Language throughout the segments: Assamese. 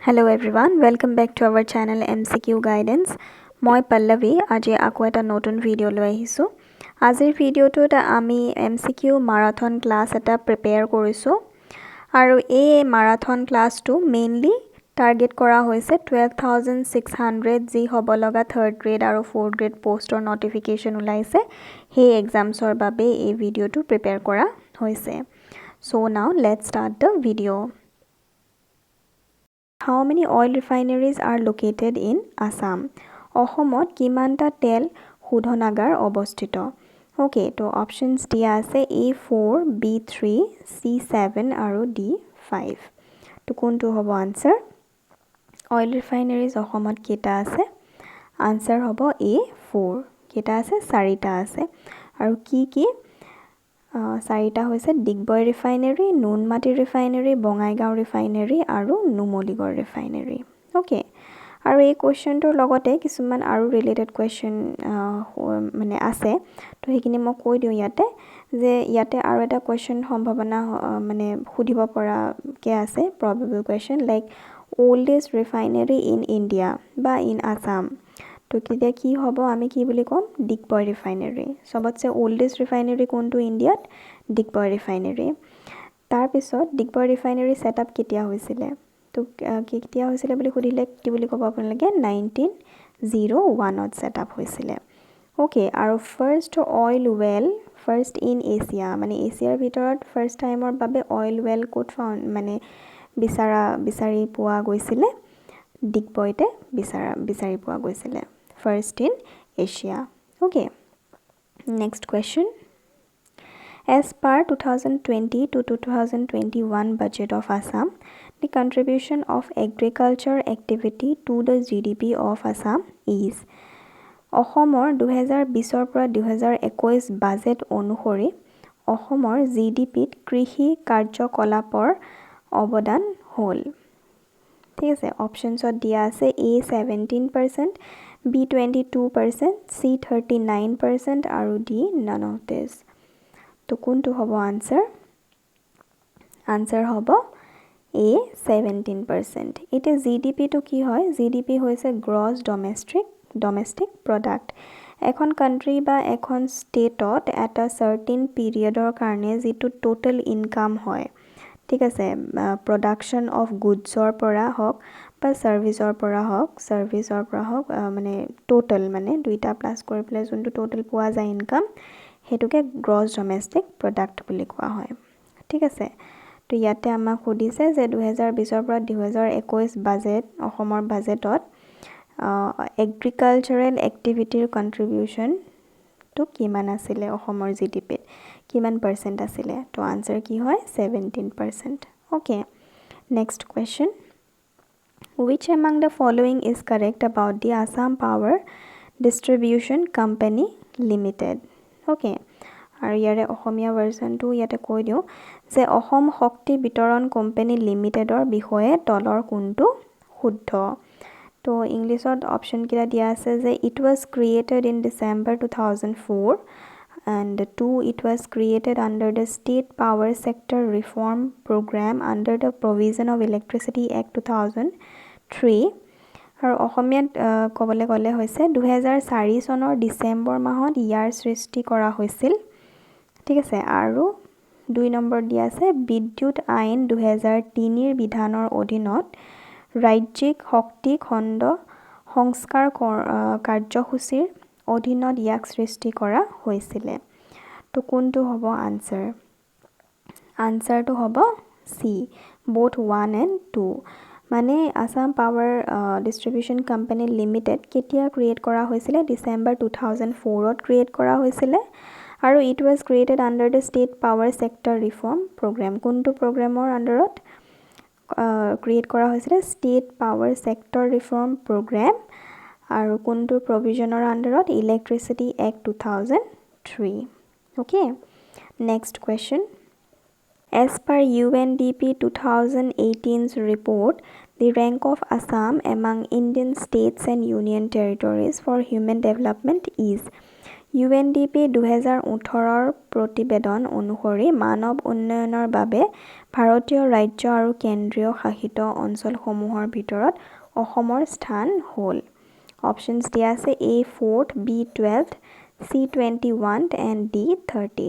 Hello everyone, welcome back to our channel MCQ Guidance. মই পল্লৱী আজি আকৌ এটা নতুন ভিডিও লৈ আহিছো। আজিৰ ভিডিওটোত আমি MCQ মাৰাথন ক্লাছ এটা প্ৰিপেয়াৰ কৰিছো আৰু এই মাৰাথন ক্লাছটো মেইনলি টাৰ্গেট কৰা হৈছে 12600 যি হ'ব লগা 3rd গ্ৰেড আৰু 4th গ্ৰেড পোষ্টৰ নটিফিকেশন ওলাইছে সেই এক্সামছৰ বাবে এই ভিডিওটো প্ৰিপেয়াৰ কৰা হৈছে। So now let's start the video. How many oil refineries are located in Assam? অসমত কিমানটা তেল শোধনাগাৰ অৱস্থিত? Okay, তো options দিয়া আছে A4, B3, C7 আৰু D5. তো কোনটো হ'ব answer? Oil refineries অসমত কেইটা আছে? Answer হ'ব A4. কেইটা আছে? 4টা আছে। আৰু কি? চাৰিটা হৈছে Digboi refinery, Noonmati refinery, Bongaigaon refinery আৰু নুমলীগড় ৰিফাইনাৰী। ওকে, আৰু এই কোৱেশ্চনটোৰ লগতে কিছুমান আৰু ৰিলেটেড কোৱেশ্চন মানে আছে, তো সেইখিনি মই কৈ দিওঁ ইয়াতে যে ইয়াতে আৰু এটা কোৱেশ্চন সম্ভাৱনা মানে সুধিব পৰাকে আছে, probable question like oldest refinery in India বা ইন আছাম। তো তেতিয়া কি হ'ব, আমি কি বুলি ক'ম? ডিগবৈ ৰিফাইনাৰী। সবতছে ওল্ডেষ্ট ৰিফাইনাৰী কোনটো ইণ্ডিয়াত? ডিগবৈ ৰিফাইনাৰী। তাৰপিছত ডিগবৈ ৰিফাইনাৰী ছেটআপ কেতিয়া হৈছিলে? তো কেতিয়া হৈছিলে বুলি সুধিলে কি বুলি ক'ব আপোনালোকে? 1901ত ছেটআপ হৈছিলে। ওকে, আৰু first oil well first in Asia, মানে এছিয়াৰ ভিতৰত ফাৰ্ষ্ট টাইমৰ বাবে অইল ৱেল ক'ত মানে বিচাৰি পোৱা গৈছিলে? ডিগবৈতে বিচাৰি পোৱা গৈছিলে। First in Asia. Okay. Next question. As per 2020 to 2021 budget of Assam, the contribution of agriculture activity to the GDP of Assam is. অসমৰ 2020 পৰা 2021 বাজেট অনুসৰি অসমৰ GDPত কৃষি কাৰ্যকলাপৰ অৱদান হ'ল। ঠিক আছে, অপশনছত দিয়া আছে A 17%, B 22%, C 39% আৰু D none of this. তো কোনটো হ'ব আনসাৰ? আনসাৰ হ'ব A 17%. এতিয়া GDP তো কি হয়? GDP হৈছে গ্ৰছ ডমেষ্টিক প্ৰডাক্ট। এখন কান্ট্ৰি বা এখন ষ্টেটত এটা চাৰ্টেন পিৰিয়ডৰ কাৰণে যিটো টোটেল ইনকাম হয়, ঠিক আছে, প্ৰডাকশ্যন অফ গুডছৰ পৰা হওক বা ছাৰ্ভিচৰ পৰা হওক মানে টোটেল, মানে দুইটা প্লাছ কৰি পেলাই যোনটো টোটেল পোৱা যায় ইনকাম, সেইটোকে গ্ৰছ ডমেষ্টিক প্ৰডাক্ট বুলি কোৱা হয়। ঠিক আছে, তো ইয়াতে আমাক সুধিছে যে 2020 পৰা 2021 বাজেট, অসমৰ বাজেটত এগ্ৰিকালচাৰেল এক্টিভিটিৰ কণ্ট্ৰিবিউশ্যনটো কিমান আছিলে অসমৰ GDPত, কিমান পাৰ্চেণ্ট আছিলে? তো আনসাৰ কি হয়? 17%. Okay, next question. Which among the following is correct about the Assam Power Distribution Company Limited? Okay, আৰু ইয়াৰে অসমীয়া ভাৰ্চনটো ইয়াতে কৈ দিওঁ যে অসম শক্তি বিতৰণ কোম্পানী লিমিটেডৰ বিষয়ে তলৰ কোনটো শুদ্ধ? তো ইংলিছত অপশ্যন কেইটা দিয়া আছে যে it was created in December 2004 and 2 it was created under the State Power Sector Reform Program under the Provision of Electricity Act 2003. আৰু অসমীয়াত ক'বলৈ গ'লে হৈছে 2004 চনৰ ডিচেম্বৰ মাহত ইয়াৰ সৃষ্টি কৰা হৈছিল। ঠিক আছে, আৰু 2 নম্বৰ দিয়া আছে বিদ্যুৎ আইন 2003ৰ বিধানৰ অধীনত ৰাজ্যিক শক্তি খণ্ড সংস্কাৰ কাৰ্যসূচীৰ অধীনত ইয়াক সৃষ্টি কৰা হৈছিলে। তো কোনটো হ'ব আনসাৰ? আনসাৰটো হ'ব C, both 1 and 2. মানে Assam power distribution company limited কেতিয়া ক্ৰিয়েট কৰা হৈছিলে? ডিচেম্বৰ 2004ত ক্ৰিয়েট কৰা হৈছিলে, আৰু it was created under the state power sector reform programme. কোনটো প্ৰগ্ৰেমৰ আণ্ডাৰত ক্ৰিয়েট কৰা হৈছিলে? State power sector reform programme. আৰু কোনটো প্ৰভিজনৰ আণ্ডাৰত? Electricity act 2003. Okay, next question. As per UNDP 2018's report, the rank of Assam among Indian states and union territories for human development is. UNDP 2018 প্ৰতিবেদন অনুসৰি মানৱ উন্নয়নৰ বাবে ভাৰতীয় ৰাজ্য আৰু কেন্দ্ৰীয় শাসিত অঞ্চলসমূহৰ ভিতৰত অসমৰ স্থান হ'ল অপশনছ দিয়া আছে A4 B12 C21 and D30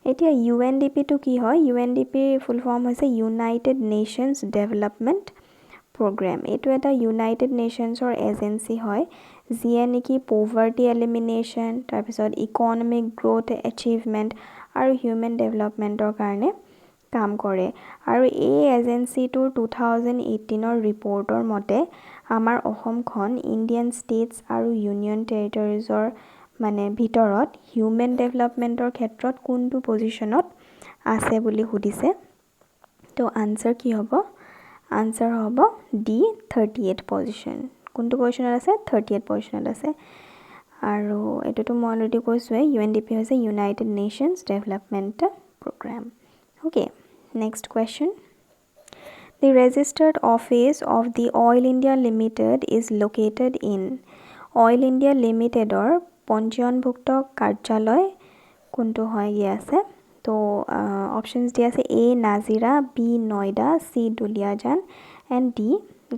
এতিয়া UNDP টো কি হয় UNDP ফুল ফৰ্ম হৈছে ইউনাইটেড নেশনছ ডেভেলপমেন্ট program এটো এটা ইউনাইটেড নেশনছৰ এজেন্সি হয় যিয়ে নেকি পভাৰ্টি এলিমিনেশন তাৰ পিছত ইকোনমিক গ্ৰোথ এচিভমেন্ট আৰু হিউম্যান ডেভেলপমেন্টৰ কাৰণে কাম কৰে আৰু এই এজেন্সিটোৰ 2018 ৰ ৰিপৰ্টৰ মতে আমাৰ অসমখন ইণ্ডিয়ান ষ্টেটছ আৰু ইউনিয়ন টেৰিটৰিজৰ মানে ভিতৰত হিউম্যান ডেভেলপমেন্টৰ ক্ষেত্ৰত কোনটো পজিশনত আছে বুলি সুধিছে তো আনসাৰ কি হ'ব আনসাৰ হ'ব D 38 পজিশন কোনটো পজিশনত আছে 38 পজিশনত আছে আৰু এটোটো মই অলৰেডি কৈছোৱে UNDP হৈছে United Nations Development program okay next question the registered office of the Oil India Limited is located in Oil India Limited or পঞ্জীয়নভুক্ত কাৰ্যালয় কোনটো হয় ইয়া আছে তো অপশনস দিয়া আছে A Nazira B Noida C Duliajan and D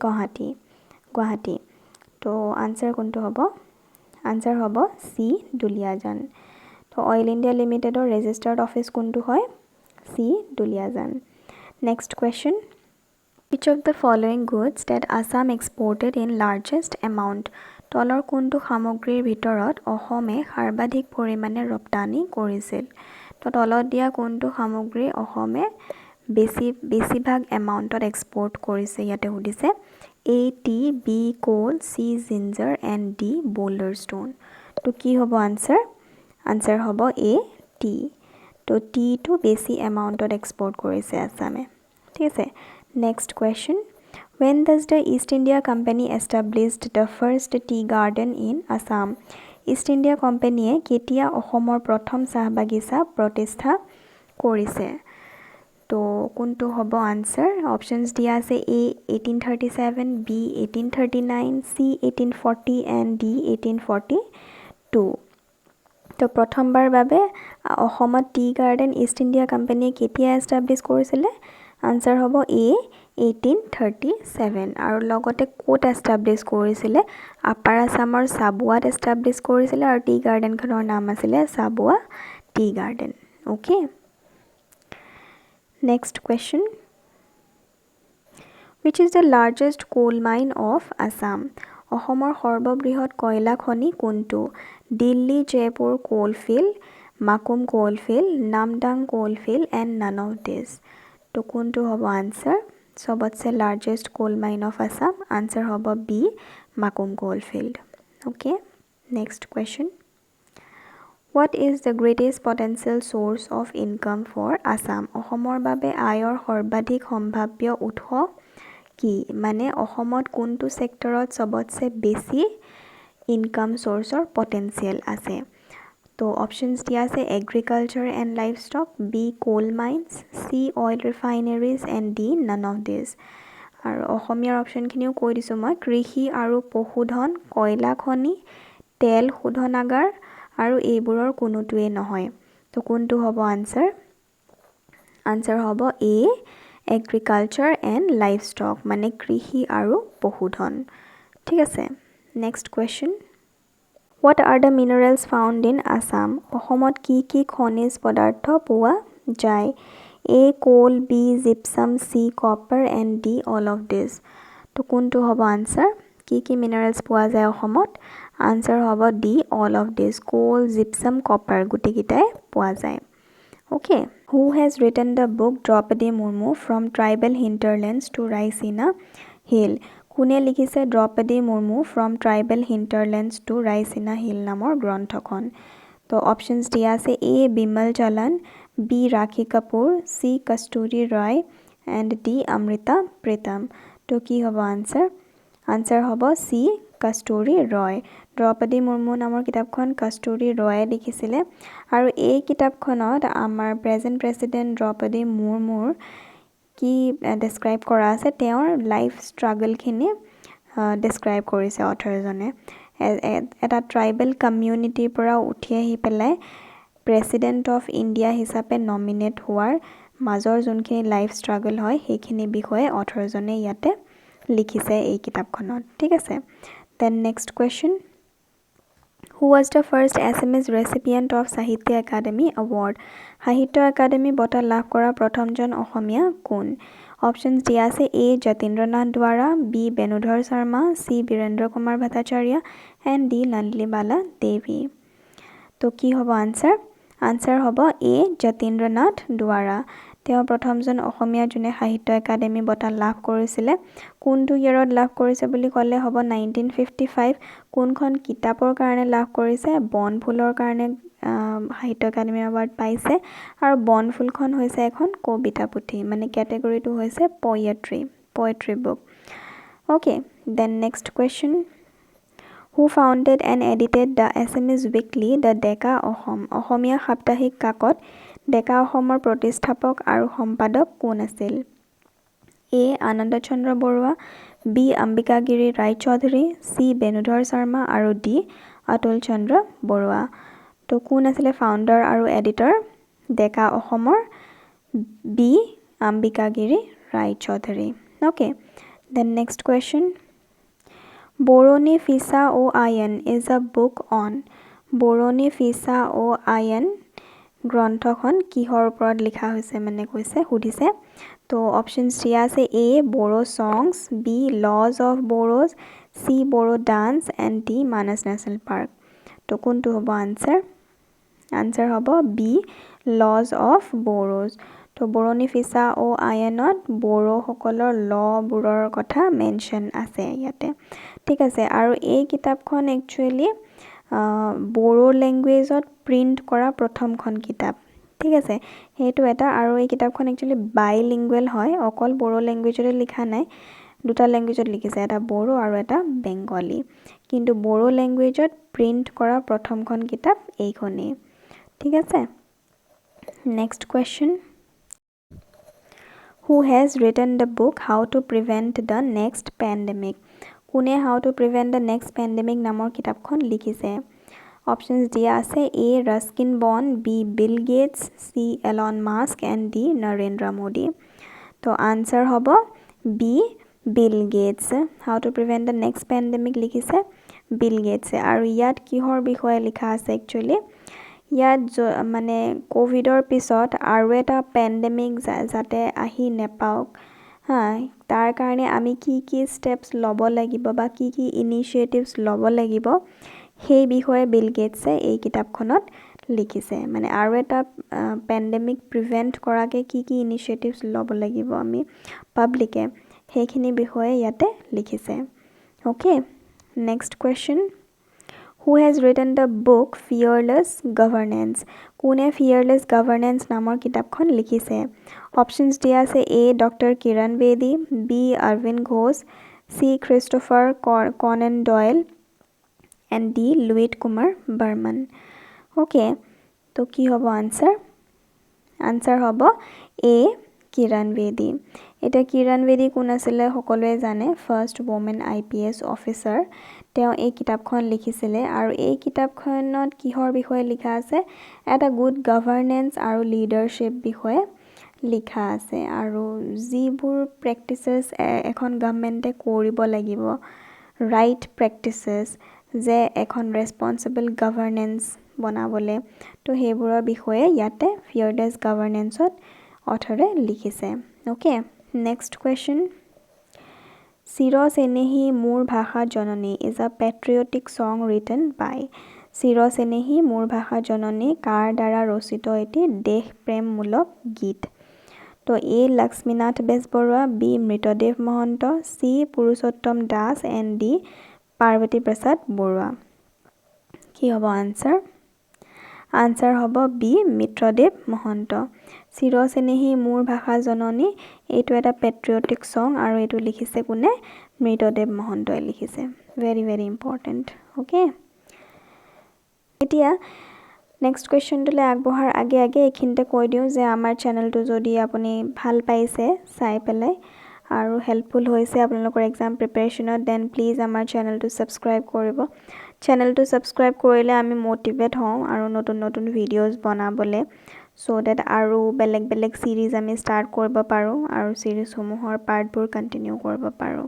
Guwahati তো আনসাৰ কোনটো হ'ব আনসাৰ হ'ব C দুলিয়াজান তো অইল ইন্ডিয়া লিমিটেডৰ ৰেজিষ্টাৰ্ড অফিস কোনটো হয় C Duliajan next question which of the following goods that Assam exported in largest amount তলৰ কোনটো সামগ্ৰীৰ ভিতৰত অসমে সৰ্বাধিক পৰিমাণে ৰপ্তানি কৰিছিল তো তলত দিয়া কোনটো সামগ্ৰী অসমে বেছিভাগ এমাউন্টত এক্সপোৰ্ট কৰিছে ইয়াতে সুধিছে A tea B coal C ginger and D boulder stone তো কি হ'ব আনসাৰ আনসাৰ হ'ব A tea তো tea to বেছি এমাউন্টত এক্সপোৰ্ট কৰিছে আসামে ঠিক আছে next question when does the East India Company established the first tea garden in Assam East India Company কেতিয়া অসমৰ প্ৰথম চাহ বাগিচা প্ৰতিষ্ঠা কৰিছে তো কোনটো হ'ব আনসাৰ অপশনস দিয়া আছে A 1837 B 1839 C 1840 and D 1842 তো প্ৰথমবাৰ বাবে অসমত টি গাৰ্ডেন ইষ্ট ইণ্ডিয়া কোম্পানীয়ে কেতিয়া এষ্টাব্লিছ কৰিছিলে আনসাৰ হ'ব A 1837 আৰু লগতে কোট এষ্টাব্লিছ কৰিছিলে আপাৰ আসামৰ সাবুৱাত এষ্টাব্লিছ কৰিছিলে আৰু টি গাৰ্ডেনখনৰ নাম আছিল Sabua tea garden okay next question which is the largest coal mine of Assam অসমৰ সৰ্ববৃহৎ কয়লা খনি কোনটো Delhi Jaipur coal field Makum coal field Namdang coal field and none of this তো কোনটো হ'ব আনসাৰ সবতছে largest coal mine of Assam answer হ'ব B Makum coal field okay next question What is the greatest potential source of income for Assam? অসমৰ বাবে আয়ৰ সৰ্বাধিক সম্ভাৱ্য উৎস কি মানে অসমত কোনটো সেক্টৰত সবতছে বেছি ইনকাম সোৰ্সৰ পটেনশিয়াল আছে তো অপশনস দিয়া আছে agriculture and livestock B coal mines C oil refineries and D none of this আৰু অসমীয়াৰ অপশনখিনিও কৈ দিছোঁ মই কৃষি আৰু পশুধন কয়লা খনি তেল শোধনাগাৰ আৰু এইবোৰৰ কোনোটোৱে নহয় তো কোনটো হ'ব আনসাৰ আনসাৰ হ'ব A এগ্ৰিকালচাৰ এণ্ড লাইভষ্টক মানে কৃষি আৰু পশুধন ঠিক আছে next question What are the minerals found in Assam? অসমত কি কি খনিজ পদাৰ্থ পোৱা যায় A coal B gypsum C copper and D all of this তো কোনটো হ'ব আনসাৰ কি কি মিনাৰেলছ পোৱা যায় অসমত আনসাৰ হ'ব D all of this coal gypsum copper গুটিকিটাই পোৱা যায় okay who has written the book Draupadi Murmu from tribal hinterlands to rise in a hill কোনে লিখিছে Draupadi Murmu from tribal hinterlands to rise in a hill নামৰ গ্ৰন্থখন তো অপশনস দিয়া আছে A বিমল চালান B ৰাখি Kapoor C Kasturi Roy and D Amrita Pritam তো কি হ'ব আনসাৰ আনসাৰ হ'ব C কস্তুৰী ৰয় দ্ৰৌপদী মুৰ্মু নামৰ কিতাপখন কস্তুৰী ৰয়ে লিখিছিলে আৰু এই কিতাপখনত আমাৰ প্ৰেজেন্ট প্ৰেসিডেন্ট দ্ৰৌপদী মুৰ্মুৰ কি ডেসক্ৰাইব কৰা আছে তেওঁৰ লাইফ ষ্ট্ৰাগল খিনি ডেসক্ৰাইব কৰিছে অথৰজনে এটা ট্ৰাইবেল কমিউনিটিৰ পৰা উঠি আহি পেলাই প্ৰেছিডেণ্ট অফ ইণ্ডিয়া হিচাপে নমিনেট হোৱাৰ মাজৰ যোনখিনি লাইফ ষ্ট্ৰাগল হয় সেইখিনি বিষয়ে অথৰজনে ইয়াতে লিখিছে এই কিতাপখনত ঠিক আছে then next question Who was the first Assamese recipient of Sahitya Academy Award? Sahitya Academy বঁটা লাভ কৰা প্ৰথমজন অসমীয়া কোন? Options দিয়া আছে A. Jatindranath Dwara, B. Benudhar Sharma, C. Virendra Kumar Bhattacharya, and D. Nalini Devi. তো কি হ'ব আনসাৰ? আনসাৰ হ'ব A. Jatindranath Dwara. তেওঁ প্ৰথমজন অসমীয়া যোনে সাহিত্য একাডেমী বঁটা লাভ কৰিছিলে কোনটো ইয়াৰত লাভ কৰিছে বুলি ক'লে হ'ব 1955 কোনখন কিতাপৰ কাৰণে লাভ কৰিছে বনফুলৰ কাৰণে সাহিত্য একাডেমী এৱাৰ্ড পাইছে আৰু বনফুলখন হৈছে এখন কবিতা পুথি মানে ক্যাটাগৰীটো হৈছে poetry book okay then next question Who founded and edited the Assamese weekly The Deka Ahom? অসমীয়া সাপ্তাহিক কাকত ডেকা অসমৰ প্ৰতিষ্ঠাপক আৰু সম্পাদক কোন আছিল? A. Ananda Chandra Barua B. Ambikagiri Roy Choudhury C. Benudhar Sharma আৰু D. অতুল চন্দ্ৰ বৰুৱা তো কোন আছিল ফাউণ্ডাৰ আৰু এডিটৰ ডেকা অসমৰ B. Ambikagiri Roy Choudhury okay then next question Boroni Fisa O Ayan is a book on Boroni Fisa O Ayan গ্ৰন্থখন কিহৰ ওপৰত লিখা হৈছে মানে কৈছে সুধিছে তো অপচনছ দিয়া আছে A Boro songs B laws of Boros C Boro dance and D Manas National Park তো কোনটো হ'ব আনসাৰ আনসাৰ হ'ব B laws of Boros তো Boroni Fisa O Ayanত বড়ো সকলৰ লবোৰৰ কথা মেনশন আছে ইয়াতে ঠিক আছে আৰু এই কিতাপখন একচুয়ালি বড়ো ল্যাঙ্গুৱেজত প্ৰিন্ট কৰা প্ৰথমখন কিতাপ ঠিক আছে হেতু এটা আৰু এই কিতাপখন একচুয়ালি বাইলিঙ্গুৱেল হয় অকল বড়ো ল্যাঙ্গুৱেজৰে লিখা নাই দুটা ল্যাঙ্গুৱেজত লিখিছে এটা বড়ো আৰু এটা বেঙ্গলী কিন্তু বড়ো ল্যাঙ্গুৱেজত প্ৰিন্ট কৰা প্ৰথমখন কিতাপ এইখনেই ঠিক আছে next question Who has written the book How to Prevent the Next Pandemic? কোনে How to Prevent the Next Pandemic নামৰ কিতাপখন লিখিছে অপচনছ দিয়া আছে A Ruskin Bond B Bill Gates C Elon Musk and D Narendra Modi তো আনসাৰ হ'ব B Bill Gates How to Prevent the Next Pandemic লিখিছে Bill Gates আৰু ইয়াত কিহৰ বিষয়ে লিখা আছে একচুয়ালি ইয়াত মানে কোভিডৰ পিছত আৰু এটা পেন্ডেমিক যাতে আহি নেপাওক তাৰ কাৰণে আমি কি স্টেপস লব লাগিব বা কি ইনিশিয়েটিভস লব লাগিব সেই বিষয়ে বিল গেটছে এই কিতাপখনত লিখিছে মানে আৰু এটা পেন্ডেমিক প্ৰিভেন্ট কৰাকে কি ইনিশিয়েটিভস লব লাগিব আমি পাব্লিকে সেইখিনি বিষয়ে ইয়াতে লিখিছে okay next question Who has written the book Fearless Governance? কোনে Fearless Governance নামৰ কিতাপখন লিখিছে? Options দিয়া আছে A. Dr. Kiran Bedi B. Arvind Ghosh C. Christopher Conan Doyle and D. Louis Kumar Burman. Okay, তো কি হ'ব আনসাৰ? আনসাৰ হ'ব A. Kiran Bedi. এটা কিৰণ বেদি কোন আছিল সকলোৱে জানে ফাৰ্স্ট ওমেন IPS অফিচাৰ তেওঁ এই কিতাপখন লিখিছিলে আৰু এই কিতাপখনত কিহৰ বিষয়ে লিখা আছে এটা গুড গভৰ্নেন্স আৰু লিডাৰশিপ বিষয়ে লিখা আছে আৰু যিবোৰ প্ৰেক্টিসেস এখন গভৰ্নমেন্টে কৰিব লাগিব ৰাইট প্ৰেক্টিসেস যে এখন ৰেসপন্সিবল গভৰ্নেন্স বনাবলে তো হেবোৰৰ বিষয়ে ইয়াতে ফিয়াৰলেস গভৰ্নেন্সত অথৰে লিখিছে okay next question Siro Senehi Moor Bhasha Janani is a patriotic song written by Siro Senehi Moor Bhasha Janani কাৰ দ্বাৰা ৰচিত এটি দেশ প্ৰেম মূলক গীত তো A Lakshminath Besborua B Mritodeb Mohanto C Purushottam Das and D Parvati Prasad Borua কি হ'ব আনসাৰ আনসাৰ হ'ব B মিত্ৰদেৱ মহন্ত চিৰ চেনেহি মোৰ ভাষা জননী এইটো এটা পেট্ৰিয়টিক সং আৰু এইটো লিখিছে কোনে মৃতদেৱ মহন্তই লিখিছে ভেৰি ভেৰি ইম্পৰ্টেন্ট ওকে এতিয়া নেক্সট কোৱেশ্চনটোলে আগবঢ়াৰ আগে আগে এইখিনিতে কৈ দিওঁ যে আমাৰ চেনেলটো যদি আপুনি ভাল পাইছে চাই পেলাই আৰু হেল্পফুল হৈছে আপোনালোকৰ এক্সাম প্ৰিপাৰেশ্যনত দেন প্লিজ আমাৰ চেনেলটো ছাবস্ক্ৰাইব কৰিব চেনেলটো ছাবস্ক্ৰাইব কৰিলে আমি মোটিভেট হওঁ আৰু নতুন নতুন ভিডিঅ'জ বনাবলৈ so that আৰু বেলেগ বেলেগ সিৰিজ আমি ষ্টাৰ্ট কৰিব পাৰো আৰু সিৰিজসমূহৰ পাৰ্টবোৰ কন্টিনিউ কৰিব পাৰো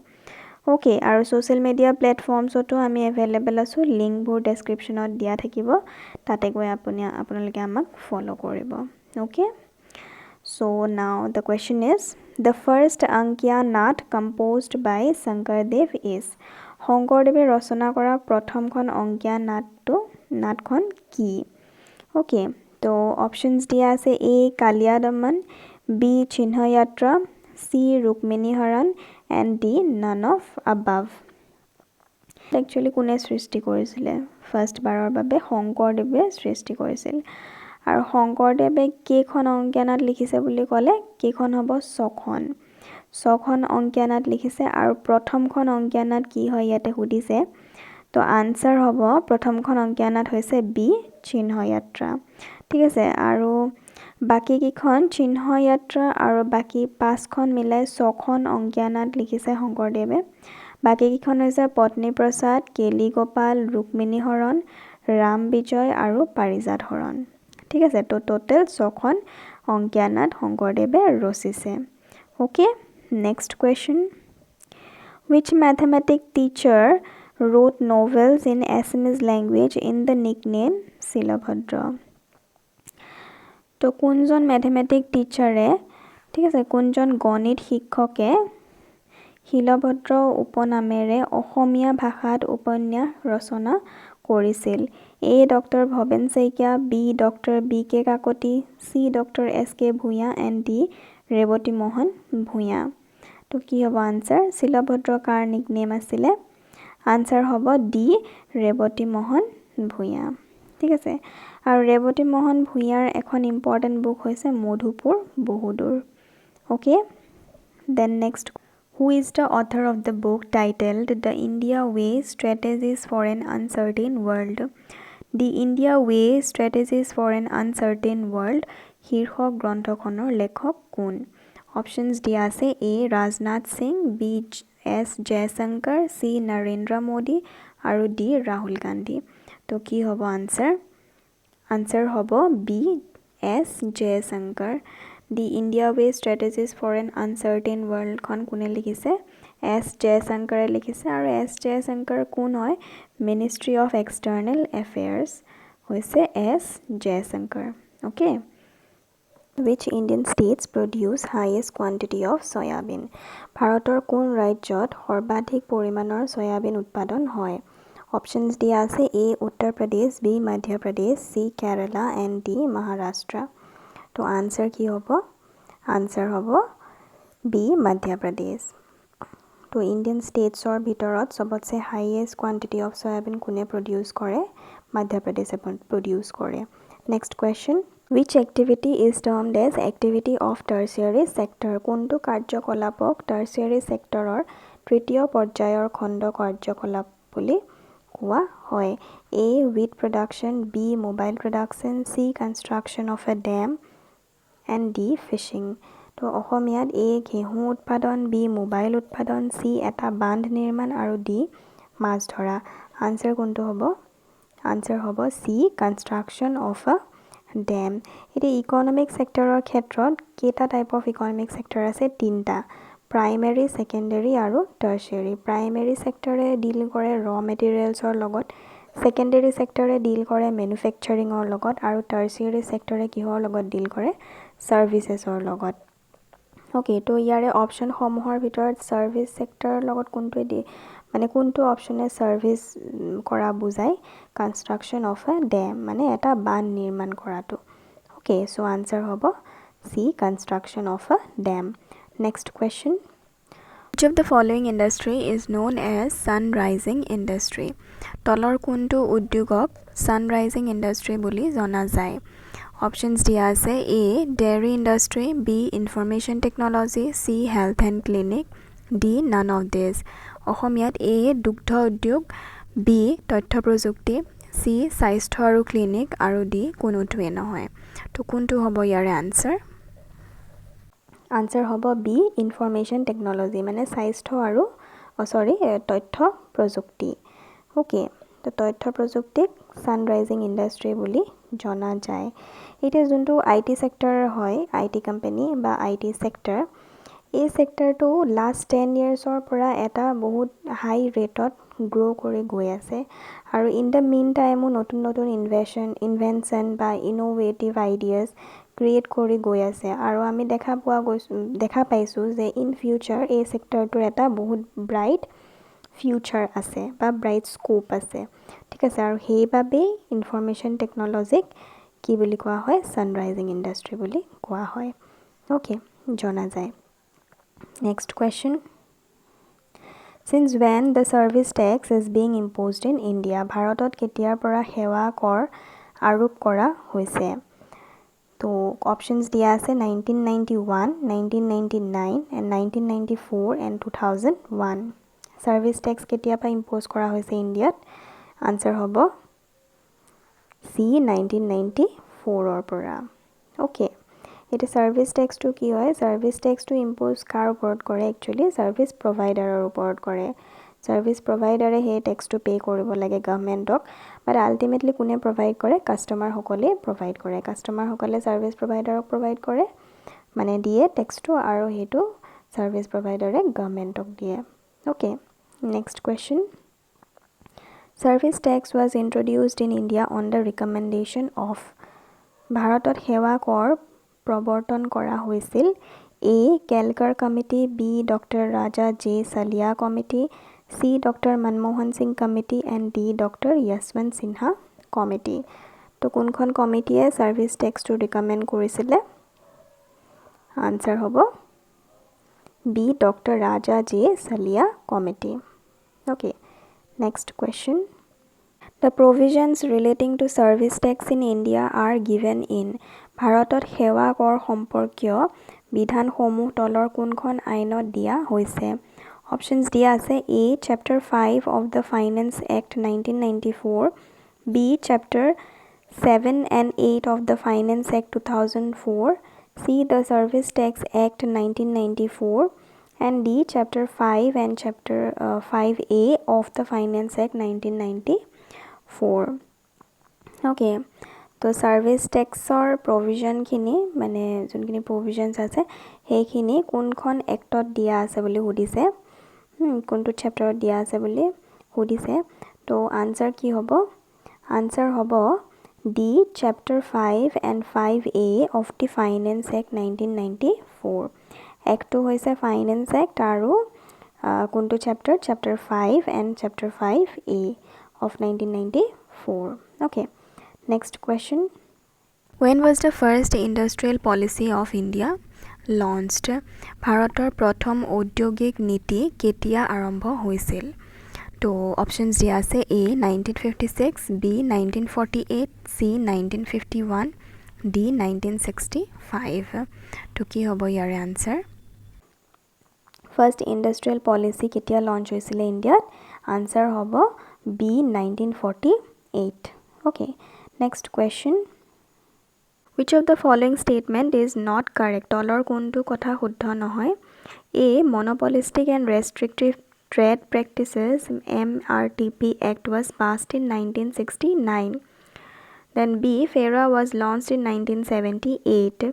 ওকে আৰু সোশ্যাল মিডিয়া প্লেটফৰ্মছতো আমি अवेलेबल আছো লিংকবোৰ ডেসক্ৰিপচনত দিয়া থাকিব তাতে গৈ আপোনালোকে আমাক ফলো কৰিব okay so now the question is the first Ankiya Nath composed by Shankardev is শংকৰদেৱে ৰচনা কৰা প্ৰথমখন অংকীয়া নাটখন কি ওকে তো অপশনস দিয়া আছে এ কালিয়া দমন বি চিহ্ন যাত্ৰা C Rukmini Haran and D none of above actually কোনে সৃষ্টি কৰিছিল ফাৰ্স্ট বাৰৰ বাবে শংকৰদেৱে সৃষ্টি কৰিছিল আৰু শংকৰদেৱে কেইখন অংকীয়া নাট লিখিছে বুলি ক'লে কেইখন হ'ব ছখন অংকীয়া নাট লিখিছে আৰু প্ৰথমখন অংকীয়া নাট কি হয় ইয়াতে সুধিছে তো আনসাৰ হ'ব প্ৰথমখন অংকীয়া নাট হৈছে বি চিহ্ন যাত্ৰা ঠিক আছে আৰু বাকি কিখন চিহ্ন যাত্ৰা আৰু বাকি পাঁচখন মিলাই ছখন অংকীয়া নাট লিখিছে শংকৰদেৱে বাকি কিখন হৈছে পত্নী প্ৰসাদ কেলি গোপাল ৰুক্মিণী হৰণ ৰাম বিজয় আৰু পাৰিজাত হৰণ ঠিক আছে তো টোটাল ছখন অংকীয়া নাট শংকৰদেৱে ৰচিছে okay next question which mathematics teacher wrote novels in Assamese language in the nickname Silabhadra তো কোনজন ম্যাথমেটিক টিচাৰে ঠিক আছে কোনজন গণিত শিক্ষকে শিলভদ্ৰ উপনামেৰে অসমীয়া ভাষাত উপন্যাস ৰচনা কৰিছিল A doctor Bhaben Saikia B doctor B K Kakati C doctor S K Bhuyan and D Rebati Mohan Bhuyan তো কি হ'ব আনসাৰ শিলভদ্ৰ কাৰ নিকনেম আছিলে আনসাৰ হ'ব ডি ৰেৱতী মোহন ভূঞা ঠিক আছে আৰু ৰেৱতী মোহন ভূঞাৰ এখন ইম্পৰ্টেন্ট বুক হৈছে মধুপুৰ বহুদূৰ okay then next who is the author of the book titled The India Way Strategies for an Uncertain World The India Way Strategies for an Uncertain World শীৰ্ষক গ্ৰন্থখনৰ লেখক কোন অপশনস দিয়া আছে এ ৰাজনাথ সিং বি এস জয়শঙ্কৰ সি নৰেন্দ্ৰ মোদী আৰু ডি ৰাহুল গান্ধী তো কি হ'ব আনসাৰ হ'ব বি এস জয়শঙ্কৰ The India Way Strategies for an Uncertain World খন কোনে লিখিছে এস জয়শঙ্কৰে লিখিছে আৰু এস জয়শঙ্কৰ কোন হয় মিনিষ্ট্ৰি অফ এক্সটাৰ্নেল এফেয়াৰ্স হৈছে এস জয়শঙ্কৰ okay Which Indian states produce highest quantity of soybean? ভাৰতৰ কোন ৰাজ্যত সৰ্বাধিক পৰিমাণৰ সয়াবিন উৎপাদন হয়? অপশনস দিয়া আছে এ Uttar Pradesh B Madhya Pradesh C Kerala and D Maharashtra তো আনসাৰ কি হ'ব আনসাৰ হ'ব বি মধ্য প্ৰদেশ তো ইণ্ডিয়ান ষ্টেটছৰ ভিতৰত সবতছে হাইয়েষ্ট কোৱান্টিটি অফ সয়াবিন কোনে প্ৰডিউস কৰে মধ্য প্ৰদেশে প্ৰডিউস কৰে next question Which activity is termed as activity of tertiary sector? কোনটো কাৰ্যকলাপক tertiary sectorৰ তৃতীয় পৰ্যায়ৰ খণ্ড কাৰ্যকলাপ বুলি কোৱা হয় A wheat production B mobile production C construction of a dam and D fishing তো অসমীয়াত A ঘেঁহু উৎপাদন B মোবাইল উৎপাদন C এটা বান্ধ নিৰ্মাণ আৰু D মাছ ধৰা আনসাৰ কোনটো হ'ব আনসাৰ হ'ব C construction of a dam এটি ইকোনমিক সেক্টৰৰ ক্ষেত্ৰত কেটা টাইপ অফ ইকোনমিক সেক্টৰ আছে তিনটা প্ৰাইমেৰী সেকেন্ডাৰী আৰু টাৰচিয়াৰী প্ৰাইমেৰী সেক্টৰে ডিল কৰে ৰ মেটেৰিয়েলছৰ লগত সেকেন্ডাৰী সেক্টৰে ডিল কৰে ম্যানুফেকচাৰিঙৰ লগত আৰু টাৰচিয়াৰী সেক্টৰে কিহৰ লগত ডিল কৰে সাৰ্ভিসেছৰ লগত ওকে তো ইয়াৰে অপশন সমূহৰ ভিতৰত সাৰ্ভিস সেক্টৰৰ লগত কোনটো দি মানে কোনটো অপশনে সাৰ্ভিস কৰা বুজাই কনস্ট্ৰাকশন অফ আ ড্যাম মানে এটা বান্ধ নিৰ্মাণ কৰাটো ওকে সো আনসাৰ হ'ব C construction of a dam next question Which of the following industry is known as sun rising industry তলৰ কোনটো উদ্যোগক sun rising industry বুলি জনা যায় অপশনস দিয়া আছে এ dairy industry B information technology C health and clinic D none of this অসমীয়াত এ দুগ্ধ উদ্যোগ বি তথ্য প্ৰযুক্তি সি স্বাস্থ্য আৰু ক্লিনিক আৰু ডি কোনোটোৱে নহয় তো কোনটো হ'ব ইয়াৰে আনসাৰ আনসাৰ হ'ব বি ইনফৰমেশ্যন টেকনলজি মানে স্বাস্থ্য আৰু তথ্য প্ৰযুক্তি ওকে তো তথ্য প্ৰযুক্তিক সানৰাইজিং ইণ্ডাষ্ট্ৰি বুলি জনা যায় এতিয়া যোনটো আইটি সেক্টৰ হয় আইটি কোম্পানী বা আইটি সেক্টৰ এই সেক্টৰটো লাষ্ট 10 ইয়াৰ্ছৰ পৰা এটা বহুত হাই ৰেটত গ্ৰ' কৰি গৈ আছে আৰু ইন দ্য মেইন টাইমো নতুন নতুন ইনভেনশ্যন বা ইনোভেটিভ আইডিয়াছ ক্ৰিয়েট কৰি গৈ আছে আৰু আমি দেখা পাইছোঁ যে ইন ফিউচাৰ এই সেক্টৰটোৰ এটা বহুত ব্ৰাইট ফিউচাৰ আছে বা ব্ৰাইট স্কোপ আছে ঠিক আছে আৰু সেইবাবেই ইনফৰমেশ্যন টেকনলজিক কি বুলি কোৱা হয় সানৰাইজিং ইণ্ডাষ্ট্ৰি বুলি কোৱা হয় ওকে জনা যায় next question Since when the service tax is being imposed in India? ভাৰতত কেতিয়াৰ পৰা সেৱা কৰ আৰোপ কৰা হৈছে তো অপশনস দিয়া আছে 1991, 1999 and 1994 and 2001 সার্ভিস ট্যাক্স কেতিয়া পৰা ইম্পোজ কৰা হৈছে ইণ্ডিয়াত আনসাৰ হ'ব সি 1994 ৰ পৰা ওকে এটা সাৰ্ভিস ট্যাক্সটো কি হয় সাৰ্ভিস ট্যাক্সটো ইম্পোজ কাৰ ওপৰত কৰে একচুয়ালি সাৰ্ভিস প্ৰভাইডাৰৰ ওপৰত কৰে সাৰ্ভিস প্ৰভাইডাৰে হে ট্যাক্সটো পে কৰিব লাগে গভৰ্নমেণ্টক বাট আলটিমেটলি কোনে প্ৰভাইড কৰে কাস্টমাৰ সকলে প্ৰভাইড কৰে কাস্টমাৰ সকলে সাৰ্ভিস প্ৰভাইডাৰক প্ৰভাইড কৰে মানে দিয়ে ট্যাক্সটো আৰু হেতু সাৰ্ভিস প্ৰভাইডাৰে গভৰ্নমেণ্টক দিয়ে okay next question Service tax was introduced in India on the recommendation of ভাৰতত সেৱা কৰ প্ৰৱৰ্তন কৰা হৈছিল A. Kelkar Committee B. Dr. Raja J. Salia Committee C. Dr. Manmohan Singh Committee and D. Dr. Yashwant Sinha Committee তো কোনখন কমিটিয়ে সার্ভিস ট্যাক্সটো ৰিকমেণ্ড কৰিছিলে আনসাৰ হ'ব B. Dr. Raja J. Salia Committee okay next question The provisions relating to service tax in India are given in ভাৰতত সেৱা কৰ সম্পৰ্কীয় বিধানসমূহ তলৰ কোনখন আইনত দিয়া হৈছে অপশনস দিয়া আছে A chapter 5 of the Finance Act 1994 B chapter 7 and 8 of the Finance Act 2004 C the Service Tax Act 1994 and D chapter 5 and chapter 5A of the Finance Act 1994 okay তো সার্ভিস ট্যাক্সৰ প্ৰভিজনখিনি মানে যোনখিনি প্ৰভিজনস আছে সেইখিনি কোনখন এক্টত দিয়া আছে বুলি সুধিছে কোনটো চেপ্টাৰত দিয়া আছে বুলি সুধিছে তো আনসাৰ কি হ'ব আনসাৰ হ'ব D chapter 5 and 5A of the Finance Act 1994 এক্টটো হৈছে ফাইনেন্স এক্ট আৰু কোনটো chapter chapter 5 and chapter 5A of 1994 okay Next question. When was the first industrial policy of India launched? ভাৰতৰ প্ৰথম ঔদ্যোগিক নীতি কেতিয়া আৰম্ভ হৈছিল? তো অপশনস দিয়া আছে A 1956, B 1948, C 1951, D 1965. তো কি হ'ব ইয়াৰ আনসাৰ? First industrial policy কেতিয়া লঞ্চ হৈছিল ইণ্ডিয়াত? আনসাৰ হ'ব B 1948. Okay. Next question. Which of the following statement is not correct? তলৰ কোনটো কথা শুদ্ধ নহয়? A. Monopolistic and Restrictive Trade Practices MRTP Act was passed in 1969. Then B. FERA was launched in 1978.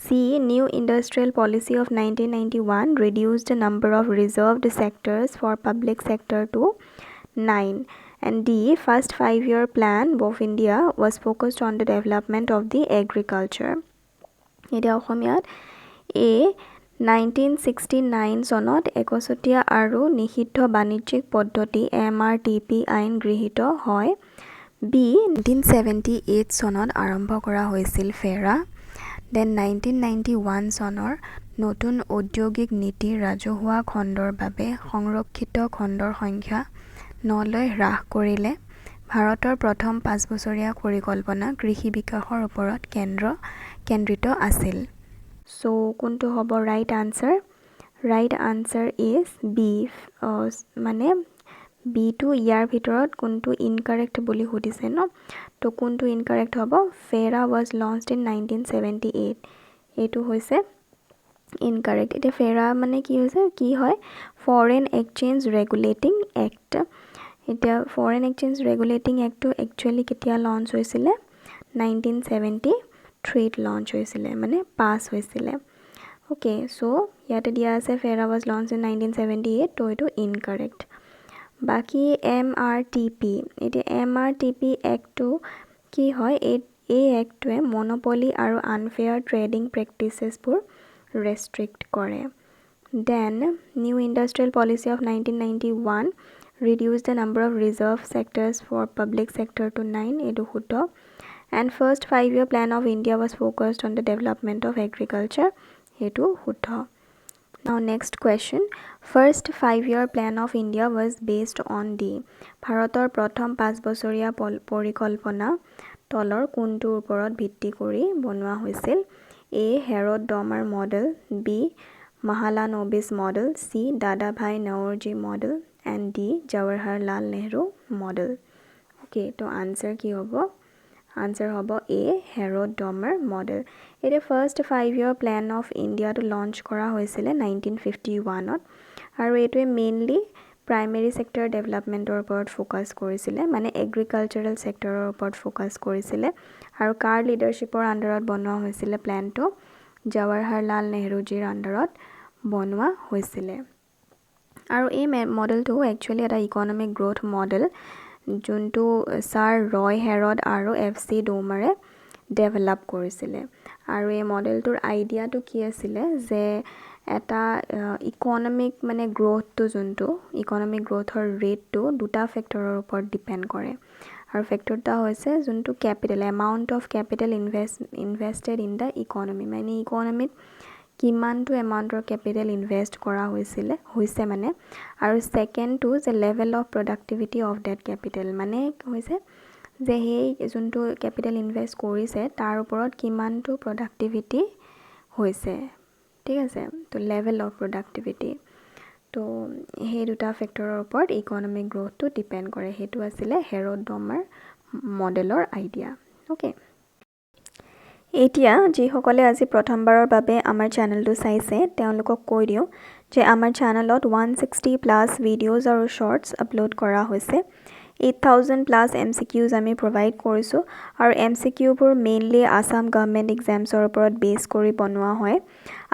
C. New Industrial Policy of 1991 reduced the number of reserved sectors for public sector to 9. And D. First 5-year plan of India was focused on the development of the agriculture. এতিয়া অসমীয়াত A 1969 চনত একচটীয়া আৰু নিষিদ্ধ বাণিজ্যিক পদ্ধতি MRTP আইন গৃহীত হয় B 1978 চনত আৰম্ভ কৰা হৈছিল ফেৰা দেন 1991 চনৰ নতুন ঔদ্যোগিক নীতি ৰাজহুৱা খণ্ডৰ বাবে সংৰক্ষিত খণ্ডৰ সংখ্যা 9 লৈ হ্ৰাস কৰিলে ভাৰতৰ প্ৰথম 5 বছৰীয়া পৰিকল্পনা কৃষি বিকাশৰ ওপৰত কেন্দ্ৰিত আছিল সো কোনটো হ'ব ৰাইট আনসাৰ ইজ বি মানে বি টু ইয়াৰ ভিতৰত কোনটো ইনকাৰেক্ট বুলি সুধিছে ন তো কোনটো ইনকাৰেক্ট হ'ব ফেৰা was launched in 1978 এইটো হৈছে ইনকাৰেক্ট এতিয়া ফেৰা মানে কি হৈছে কি হয় ফৰেন এক্সচেঞ্জ ৰেগুলেটিং এক্ট এতিয়া ফৰেন এক্সচেঞ্জ ৰেগুলেটিং এক্টটো একচুৱেলি কেতিয়া লঞ্চ হৈছিলে 1973 লঞ্চ হৈছিলে মানে পাছ হৈছিলে ওকে সো ইয়াতে দিয়া আছে ফেৰা was launched in 1978 তো এটো ইনকাৰেক্ট বাকি MRTP এতিয়া MRTP এক্টটো কি হয় এই এক্টটোৱে মনোপলি আৰু আনফেয়াৰ ট্ৰেডিং প্ৰেক্টিসেছবোৰ ৰেষ্ট্ৰিক্ট কৰে then new industrial policy of 1991 reduced the number of reserve sectors for public sector to 9 edu huto and first 5-year plan of India was focused on the development of agriculture edu huto now next question first 5-year plan of India was based on the bharator prothom 5 bosoria porikalpona tolor kuntur uporot bhitti kori bonwa hoisil A Herod Domer model B Mahalanobis model C Dadabhai Naorji model and D Jawaharlal Nehru model okay to answer ki hobo answer hobo A Herod Domer model it is first 5-year plan of India to launch kora hoisile 1951 ot aru etu mainly primary sector development or upor focus korisile mane agricultural sector or upor focus korisile aru car leadership or under ot bonwa hoisile plan to Jawaharlal Nehru jir under ot bonwa hoisile aru ei model to actually eta economic growth model juntu Sir Roy Herod aru FC Domare develop korisile aru ei model tur idea to ki asile je eta economic mane growth to juntu economic growth or rate to duta factor or upor depend kore aru factor ta hoise juntu capital amount of capital invested in the economy mane economy কিমান টু এমাউন্টৰ ক্যাপিটাল ইনভেস্ট কৰা হৈছে মানে আৰু সেকেন্ড টু যে level of productivity of that capital মানে হৈছে যে হেই যোনটো ক্যাপিটাল ইনভেস্ট কৰিছে তাৰ ওপৰত কিমান টু প্ৰডাক্টিভিটি হৈছে ঠিক আছে তো লেভেল অফ প্ৰডাক্টিভিটি তো হেই দুটা ফেক্টৰৰ ওপৰত ইকোনমিক গ্ৰোথটো ডিপেন্ড কৰে হেতু আছিল হেৰড ডমাৰ মডেলৰ আইডিয়া ওকে এতিয়া যি সকলে আজি প্ৰথমবাৰৰ বাবে আমাৰ চেনেলটো চাইছে তেওঁলোকক কৈ দিও যে আমাৰ চেনেলত 160 প্লাস ভিডিওজ আৰু শৰ্টস আপলোড কৰা হৈছে 8000 প্লাস MCQs আমি প্ৰভাইড কৰিছো আৰু MCQ বোৰ মেইনলি আসাম গভৰ্নমেন্ট এক্সামছৰ ওপৰত বেছ কৰি বনোৱা হয়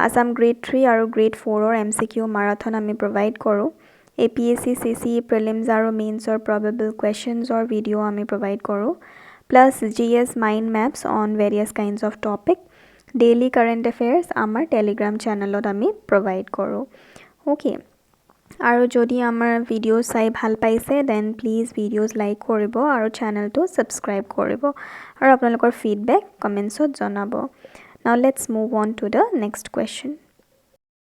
আসাম গ্ৰেড 3 আৰু গ্ৰেড 4 ৰ MCQ মাৰাথন আমি প্ৰভাইড কৰো APSC CCE প্ৰিলিমছ আৰু মেইনছৰ প্ৰবেবল কোৱেশ্চনছৰ ভিডিও আমি প্ৰভাইড কৰো plus GS mind maps on various kinds of topic daily current affairs amar telegram channel ot ami provide koru okay aru jodi amar videos sai bhal paise then please videos like koribo aru channel to subscribe koribo aru apnalokor feedback comments ot janabo now let's move on to the next question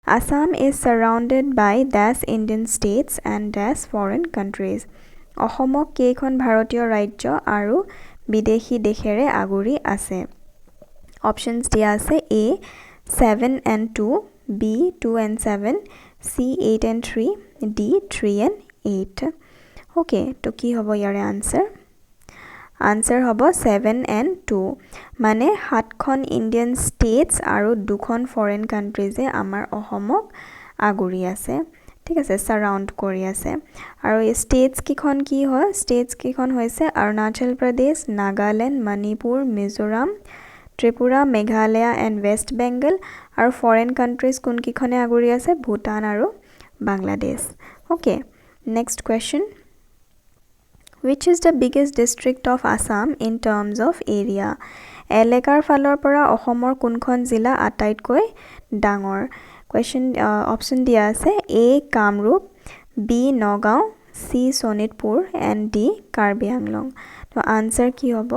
Assam is surrounded by dash Indian states and dash foreign countries অসমক কেইখন ভাৰতীয় ৰাজ্য আৰু বিদেশী দেশেৰে আগুৰি আছে অপশনস দিয়া আছে A 7 and 2 B 2 and 7 C 8 and 3 D 3 and 8 okay তো কি হ'ব ইয়াৰ আনসাৰ হ'ব 7 and 2 মানে 7খন ইন্ডিয়ান ষ্টেটস আৰু 2খন ফৰেন কান্ট্ৰিজে আমাৰ অসমক আগুৰি আছে ঠিক আছে সাৰাউন্ড কৰি আছে আৰু ষ্টেটস কিখন কি হয় ষ্টেটস কিখন হৈছে অৰুণাচল প্ৰদেশ নাগালেণ্ড মণিপুৰ মিজোৰাম ত্ৰিপুৰা মেঘালয় এণ্ড ৱেষ্ট বেংগল আৰু ফৰেন কান্ট্ৰিজ কোন কিখনে আগুৰি আছে ভুটান আৰু Bangladesh okay next question which is the biggest district of Assam in terms of area এলেকাৰ ফালৰ পৰা অসমৰ কোনখন জিলা আটাইতকৈ ডাঙৰ question option দিয়া আছে A Kamrup B Nagaon C Sonitpur and D Karbi Anglong তো আনসাৰ কি হ'ব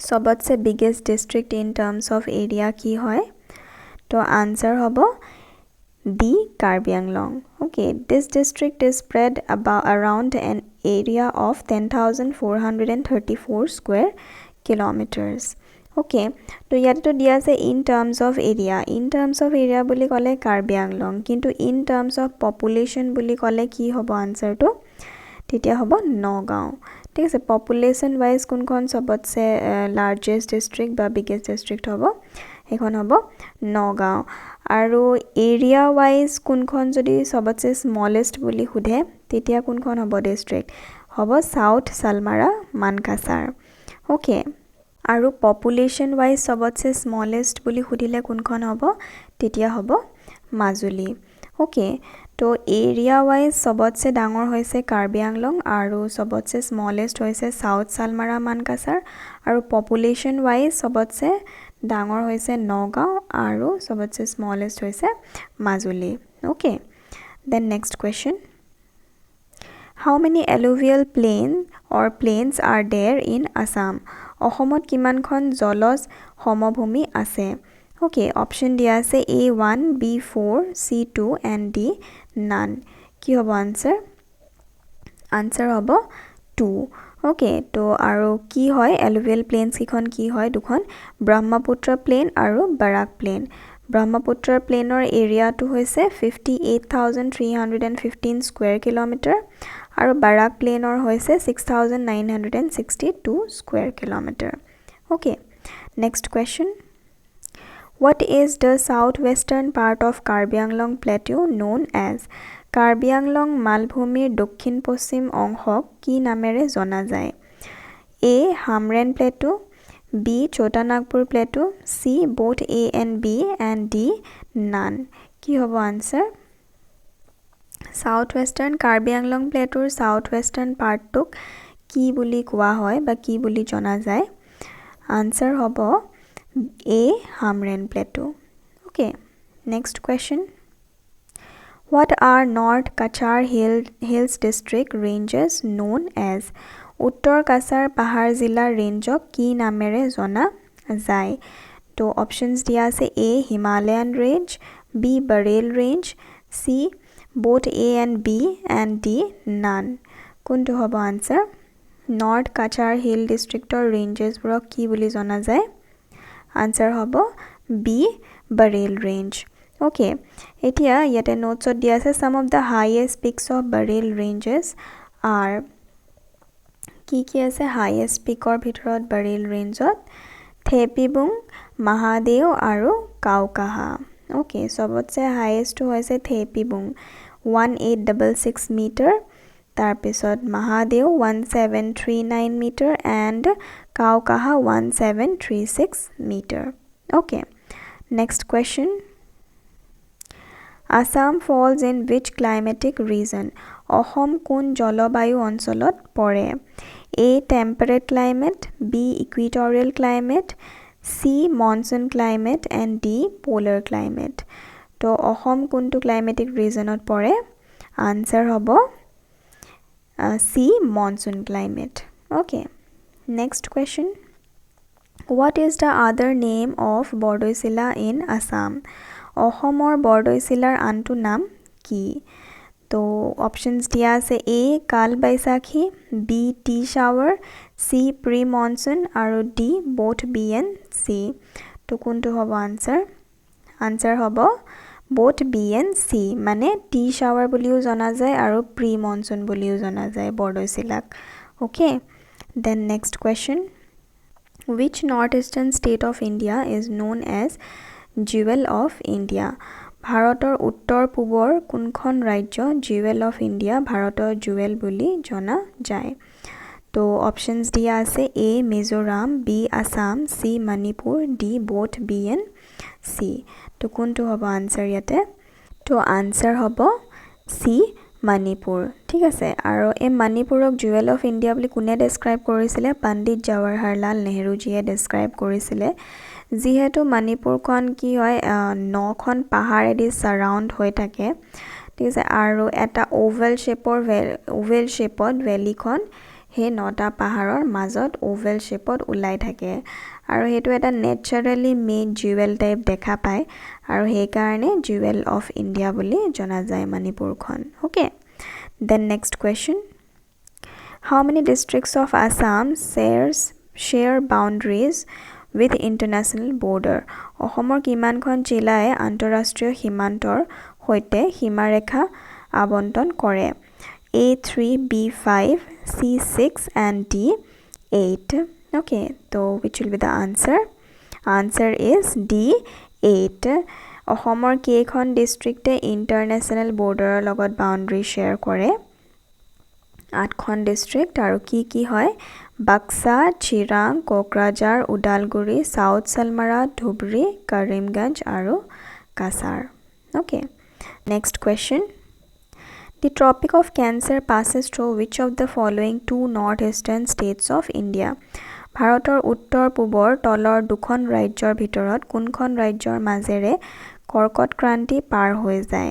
সবতছে biggest district in terms of area কি হয় তো আনসাৰ হ'ব D Karbi Anglong okay this district is spread around an area of 10434 square kilometers okay তো ইয়াতে তো দিয়া আছে in terms of area বুলি ক'লে কাৰ্বি আংলং কিন্তু in terms of population বুলি ক'লে কি হ'ব আনসাৰ তো তেতিয়া হ'ব নগাঁও ঠিক আছে পপুলেশন ওয়াইজ কোনখন সবতছে লাৰ্জেষ্ট ডিস্ট্ৰিক্ট বা বিগেষ্ট ডিস্ট্ৰিক্ট হ'ব এখন হ'ব নগাঁও আৰু এৰিয়া ওয়াইজ কোনখন যদি সবতছে স্মলেষ্ট বুলি খুধে তেতিয়া কোনখন হ'ব ডিস্ট্ৰিক্ট হ'ব সাউথ সালমাৰা মানকাছাৰ ওকে আৰু পপুলেশন ওয়াইজ সবতছে স্মলেষ্ট বুলি খুদিলে কোনখন হ'ব তেতিয়া হ'ব মাজুলী ওকে তো এৰিয়া ওয়াইজ সবতছে ডাঙৰ হৈছে কাৰ্বি আংলং আৰু সবতছে স্মলেষ্ট হৈছে সাউথ সালমাৰা মানকাছাৰ আৰু পপুলেশন ওয়াইজ সবতছে ডাঙৰ হৈছে নগাঁও আৰু সবতছে স্মলেষ্ট হৈছে Majuli okay then next question How many alluvial plains are there in Assam? অসমত কিমানখন জলজ সমভূমি আছে? Okay, option দিয়া আছে A1, B4, C2 and D none. কি হ'ব answer? Answer হ'ব 2. Okay, তো আৰু কি হয় alluvial plains কিখন কি হয় দুখন ব্ৰহ্মপুত্ৰ প্লেন আৰু বৰাক প্লেন ব্ৰহ্মপুত্ৰ প্লেনৰ এৰিয়াটো হৈছে 58,315 স্কয়াৰ কিলোমিটাৰ আৰু বৰাক প্লেনৰ হৈছে 6,962 square kilometre okay next question what is the southwestern part of Karbi Anglong plateau known as Karbi Anglong মালভূমিৰ দক্ষিণ পশ্চিম অংশক কি নামেৰে জনা যায় A Hamren plateau B Chota Nagpur plateau C both A and B and D none কি হ'ব answer Southwestern Karbi Anglong Plateau Southwestern part tok ki buli kowa hoy ba ki buli jona jay answer hobo A Hamren Plateau okay next question what are North Kachar Hills district ranges known as Uttor Kachar Pahar Zilla range ki namere jona jay to options dia ase A Himalayan range B Bareil range C both A and B and D none কোনটো হ'ব answer North Kachar Hill districtor ranges broke কি বুলি জনা যায় answer হ'ব B Bareil range okay এতিয়া ইয়াতে নোটছত দিয়া আছে some of the highest peaks of Bareil ranges are কি আছে highest peakৰ ভিতৰত Bareil rangeত Thepibung Mahadev আৰু Kaukaha okay সবতছে highest হৈছে Thepibung 1866 meter তাৰ পিছত Mahadev 1739 meter and Kaukaha 1736 meter okay next question Assam falls in which climatic region Assam কোন জলবায়ু অঞ্চলত পৰে A temperate climate B equatorial climate C monsoon climate and D polar climate তো অসম কোনটো climatic regionত পৰে answer হ'ব C monsoon climate okay next question what is the other name of Bordoisila in Assam অসমৰ বৰদৈচিলাৰ আনটো নাম কি তো options দিয়া আছে A কাল Baisakhi B tea shower C pre monsoon আৰু D both B and C তো কোনটো হ'ব answer হ'ব both B and C মানে tea shower বুলিও জনা যায় আৰু pre monsoon বুলিও জনা যায় বৰদৈচিলাক okay then next question which northeastern state of India is known as jewel of India ভাৰতৰ উত্তৰ পূবৰ কোনখন ৰাজ্য jewel of India ভাৰতৰ jewel বুলি জনা যায় তো options দিয়া আছে A Mizoram B Assam C Manipur D both B and C তো কোনটো হ'ব answer ইয়াতে তো answer হ'ব C মণিপুৰ ঠিক আছে আৰু এই মণিপুৰক jewel of India বুলি কোনে describe কৰিছিলে পণ্ডিত জৱাহৰলাল নেহৰু জিয়ে describe কৰিছিলে যিহেতু মণিপুৰখন কি হয় নখন পাহাৰেদি সাৰাউণ্ড হৈ থাকে ঠিক আছে আৰু এটা ওভেল শেপত ভেলিখন হে নটা পাহাৰৰ মাজত ওভেল শেপত উলাই থাকে আৰু হেতু এটা নেচাৰেলি মেড জুৱেল টাইপ দেখা পায় আৰু হে কাৰণে জুৱেল অফ ইন্ডিয়া বুলি জনা যায় মণিপুৰখন okay then next question how many districts of Assam share boundaries with international border অসমৰ কিমানখন জিলাই আন্তঃৰাষ্ট্ৰীয় সীমান্তৰ হৈতে সীমাৰেখা আবণ্টন কৰে A3 B5 C6 and D8 okay so which will be the answer Answer is D 8 অসমৰ কেইখন ডিস্ট্ৰিক্টে ইন্টাৰনেশ্যনেল বৰ্ডাৰৰ লগত বাউণ্ডাৰী শ্বেয়াৰ কৰে 8খন ডিস্ট্ৰিক্ট আৰু কি হয় বাক্সা চিৰাং কোকৰাঝাৰ উদালগুৰি সাউথ সালমাৰা ধুবৰী কৰিমগঞ্জ আৰু Cachar okay next question The Tropic of Cancer passes through which of the following two northeastern states of India? ভাৰতৰ উত্তৰ পূবৰ তলৰ দুখন ৰাজ্যৰ ভিতৰত কোনখন ৰাজ্যৰ মাজেৰে কৰ্কট ক্ৰান্তি পাৰ হৈ যায়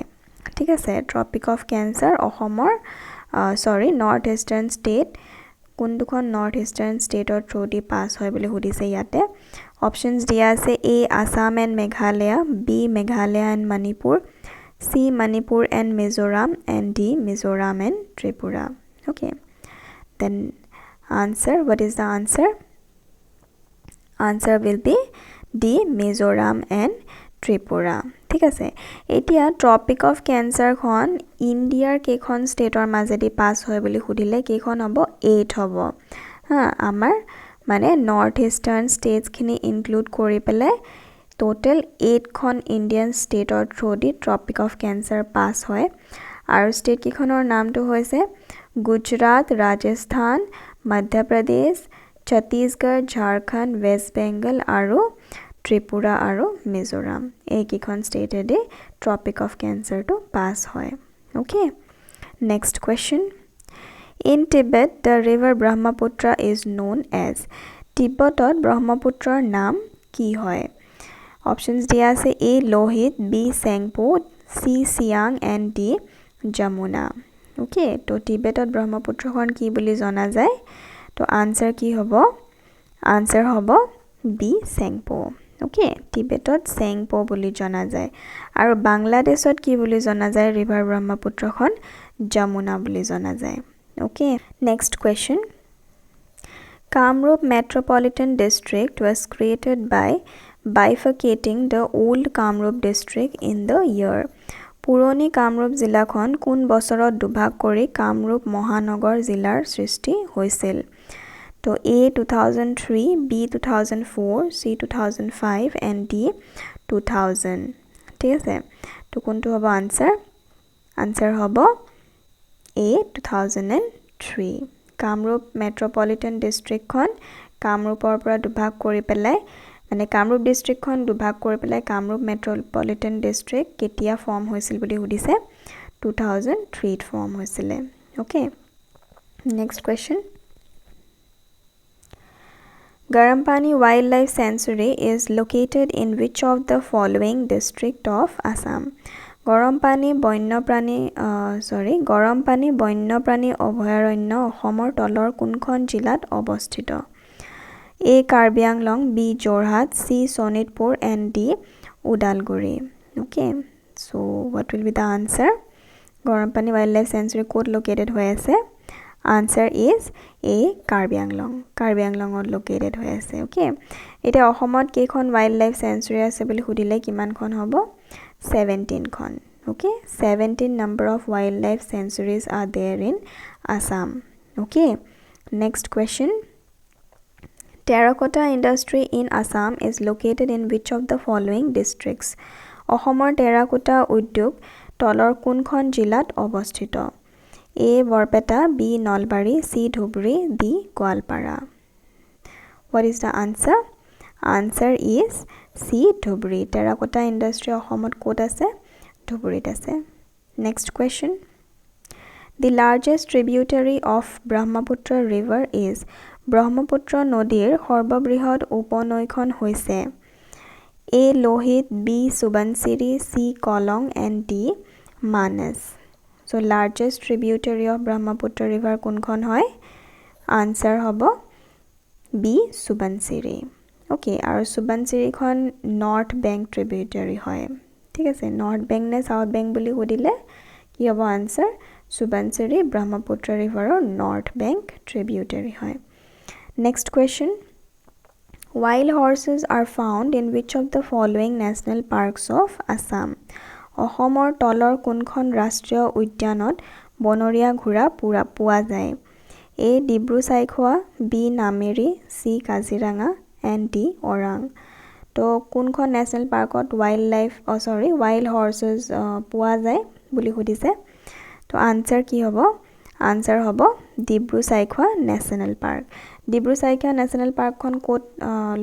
ঠিক আছে ট্ৰপিক অফ ক্যান্সাৰ অসমৰ নৰ্থ ইষ্টাৰ্ণ ষ্টেট কোন দুখন নৰ্থ ইষ্টাৰ্ণ ষ্টেটৰ থ্ৰু দি পাছ হয় বুলি সুধিছে ইয়াতে অপশনছ দিয়া আছে A Assam and Meghalaya B Meghalaya and Manipur C Manipur and Mizoram and D Mizoram and Tripura okay then answer what is the answer will be D Mizoram and Tripura ঠিক আছে এতিয়া ট্ৰপিক অফ ক্যান্সাৰ খন ইন্ডিয়াৰ কেখন ষ্টেটৰ মাজেদি পাস হয় বুলি সুধিলে কেখন হ'ব 8 হ'ব হা আমাৰ মানে নৰ্থ ইষ্টাৰ্ণ ষ্টেটছ খিনি ইনক্লুড কৰি পেলাই total 8 খন ইন্ডিয়ান ষ্টেটৰ through the tropic of cancer pass হয় আৰু ষ্টেট কিখনৰ নামটো হৈছে গুজৰাট ৰাজস্থান মধ্য প্ৰদেশ ছত্তীশগড় ঝাৰখণ্ড ৱেষ্ট বেংগল আৰু ত্ৰিপুৰা আৰু মিজোৰাম এই কিখন ষ্টেটে দি ট্ৰপিক অফ ক্যান্সাৰ টু পাস হয় okay next question in Tibet the river Brahmaputra is known as তিব্বতত ব্ৰহ্মপুত্ৰৰ নাম কি হয় Options দিয়া আছে A Lohit B Sengpo C Siang and D Jamuna okay তো টিবেটত ব্ৰহ্মপুত্ৰখন কি বুলি জনা যায় তো আনসাৰ কি হ'ব আনসাৰ হ'ব B Sengpo okay টিবেটত Sengpo বুলি জনা যায় আৰু বাংলাদেশত কি বুলি জনা যায় ৰিভাৰ ব্ৰহ্মপুত্ৰখন যমুনা বুলি জনা যায় okay next question Kamrup Metropolitan District was created by bifurcating the old Kamrup district in the year পুৰণি কামৰূপ জিলাখন কোন বছৰত দুভাগ কৰি কামৰূপ মহানগৰ জিলাৰ সৃষ্টি হৈছিল তো A 2003 B 2004 C 2005 and D 2000 ঠিক আছে তো কোনটো হ'ব আনসাৰ হ'ব A 2003 কামৰূপ মেট্ৰপলিটন ডিস্ট্ৰিক্টখন কামৰূপৰ পৰা দুভাগ কৰি পেলাই মানে কামৰূপ ডিস্ট্ৰিক্টখন দুভাগ কৰি পেলাই কামৰূপ মেট্ৰপলিটন ডিস্ট্ৰিক্ট কেতিয়া ফৰ্ম হৈছিল বুলি সুধিছে 2003 ত ফৰ্ম হৈছিল okay next question Garampani Wildlife Sanctuary is located in which of the following district of Assam গৰমপানী বন্যপ্ৰাণী অভয়াৰণ্য অসমৰ তলৰ কোনখন জিলাত অৱস্থিত A Karbi Anglong B Jorhat C Sonitpur and D Udalguri okay so what will be the answer Garampani Wildlife Sanctuary ক'ত located হৈ আছে answer is A Karbi Anglong to located হৈ আছে okay এটা অসমত কেইখন wildlife sanctuary আছে বুলি সুধিলে কিমানখন হ'ব 17 খন okay 17 number of wildlife sanctuaries are there in Assam okay next question Terracotta industry in Assam is located in which of the following districts অসমৰ টেৰাকোটা উদ্যোগ তলৰ কোনখন জিলাত অৱস্থিত A Barpeta B Nalbari C Dhubri D Goalpara What is the answer answer is C Dhubri terracotta industry অসমত ক'ত আছে ধুবৰীত আছে next question The largest tributary of Brahmaputra river is Brahmaputra নদীৰ সৰ্ববৃহৎ উপনৈখন হৈছে A Lohit B Subansiri C Kolong and D Manas So largest tributary of Brahmaputra river কোনখন হয় answer হ'ব B Subansiri okay আৰু Subansiri খন north bank tributary হয় ঠিক আছে north bank নে south bank বুলি সুধিলে কি হ'ব answer Subansiri Brahmaputra river north bank tributary হয় next question Wild horses are found in which of the following national parks of Assam অসমৰ তলৰ কোনখন ৰাষ্ট্ৰীয় উদ্যানত বনৰীয়া ঘোঁৰা পোৱা যায় A Dibru সাইখোৱা B Nameri C Kaziranga and D Orang তো কোনখন নেশ্যনেল পাৰ্কত ৱাইল্ড হৰ্চেছ পোৱা যায় বুলি সুধিছে তো আনসাৰ কি হ'ব আনসাৰ হ'ব ডিব্ৰু-চাইখোৱা নেশ্যনেল পাৰ্ক ডিব্ৰু-চাইখোৱা নেশ্যনেল পাৰ্কখন ক'ত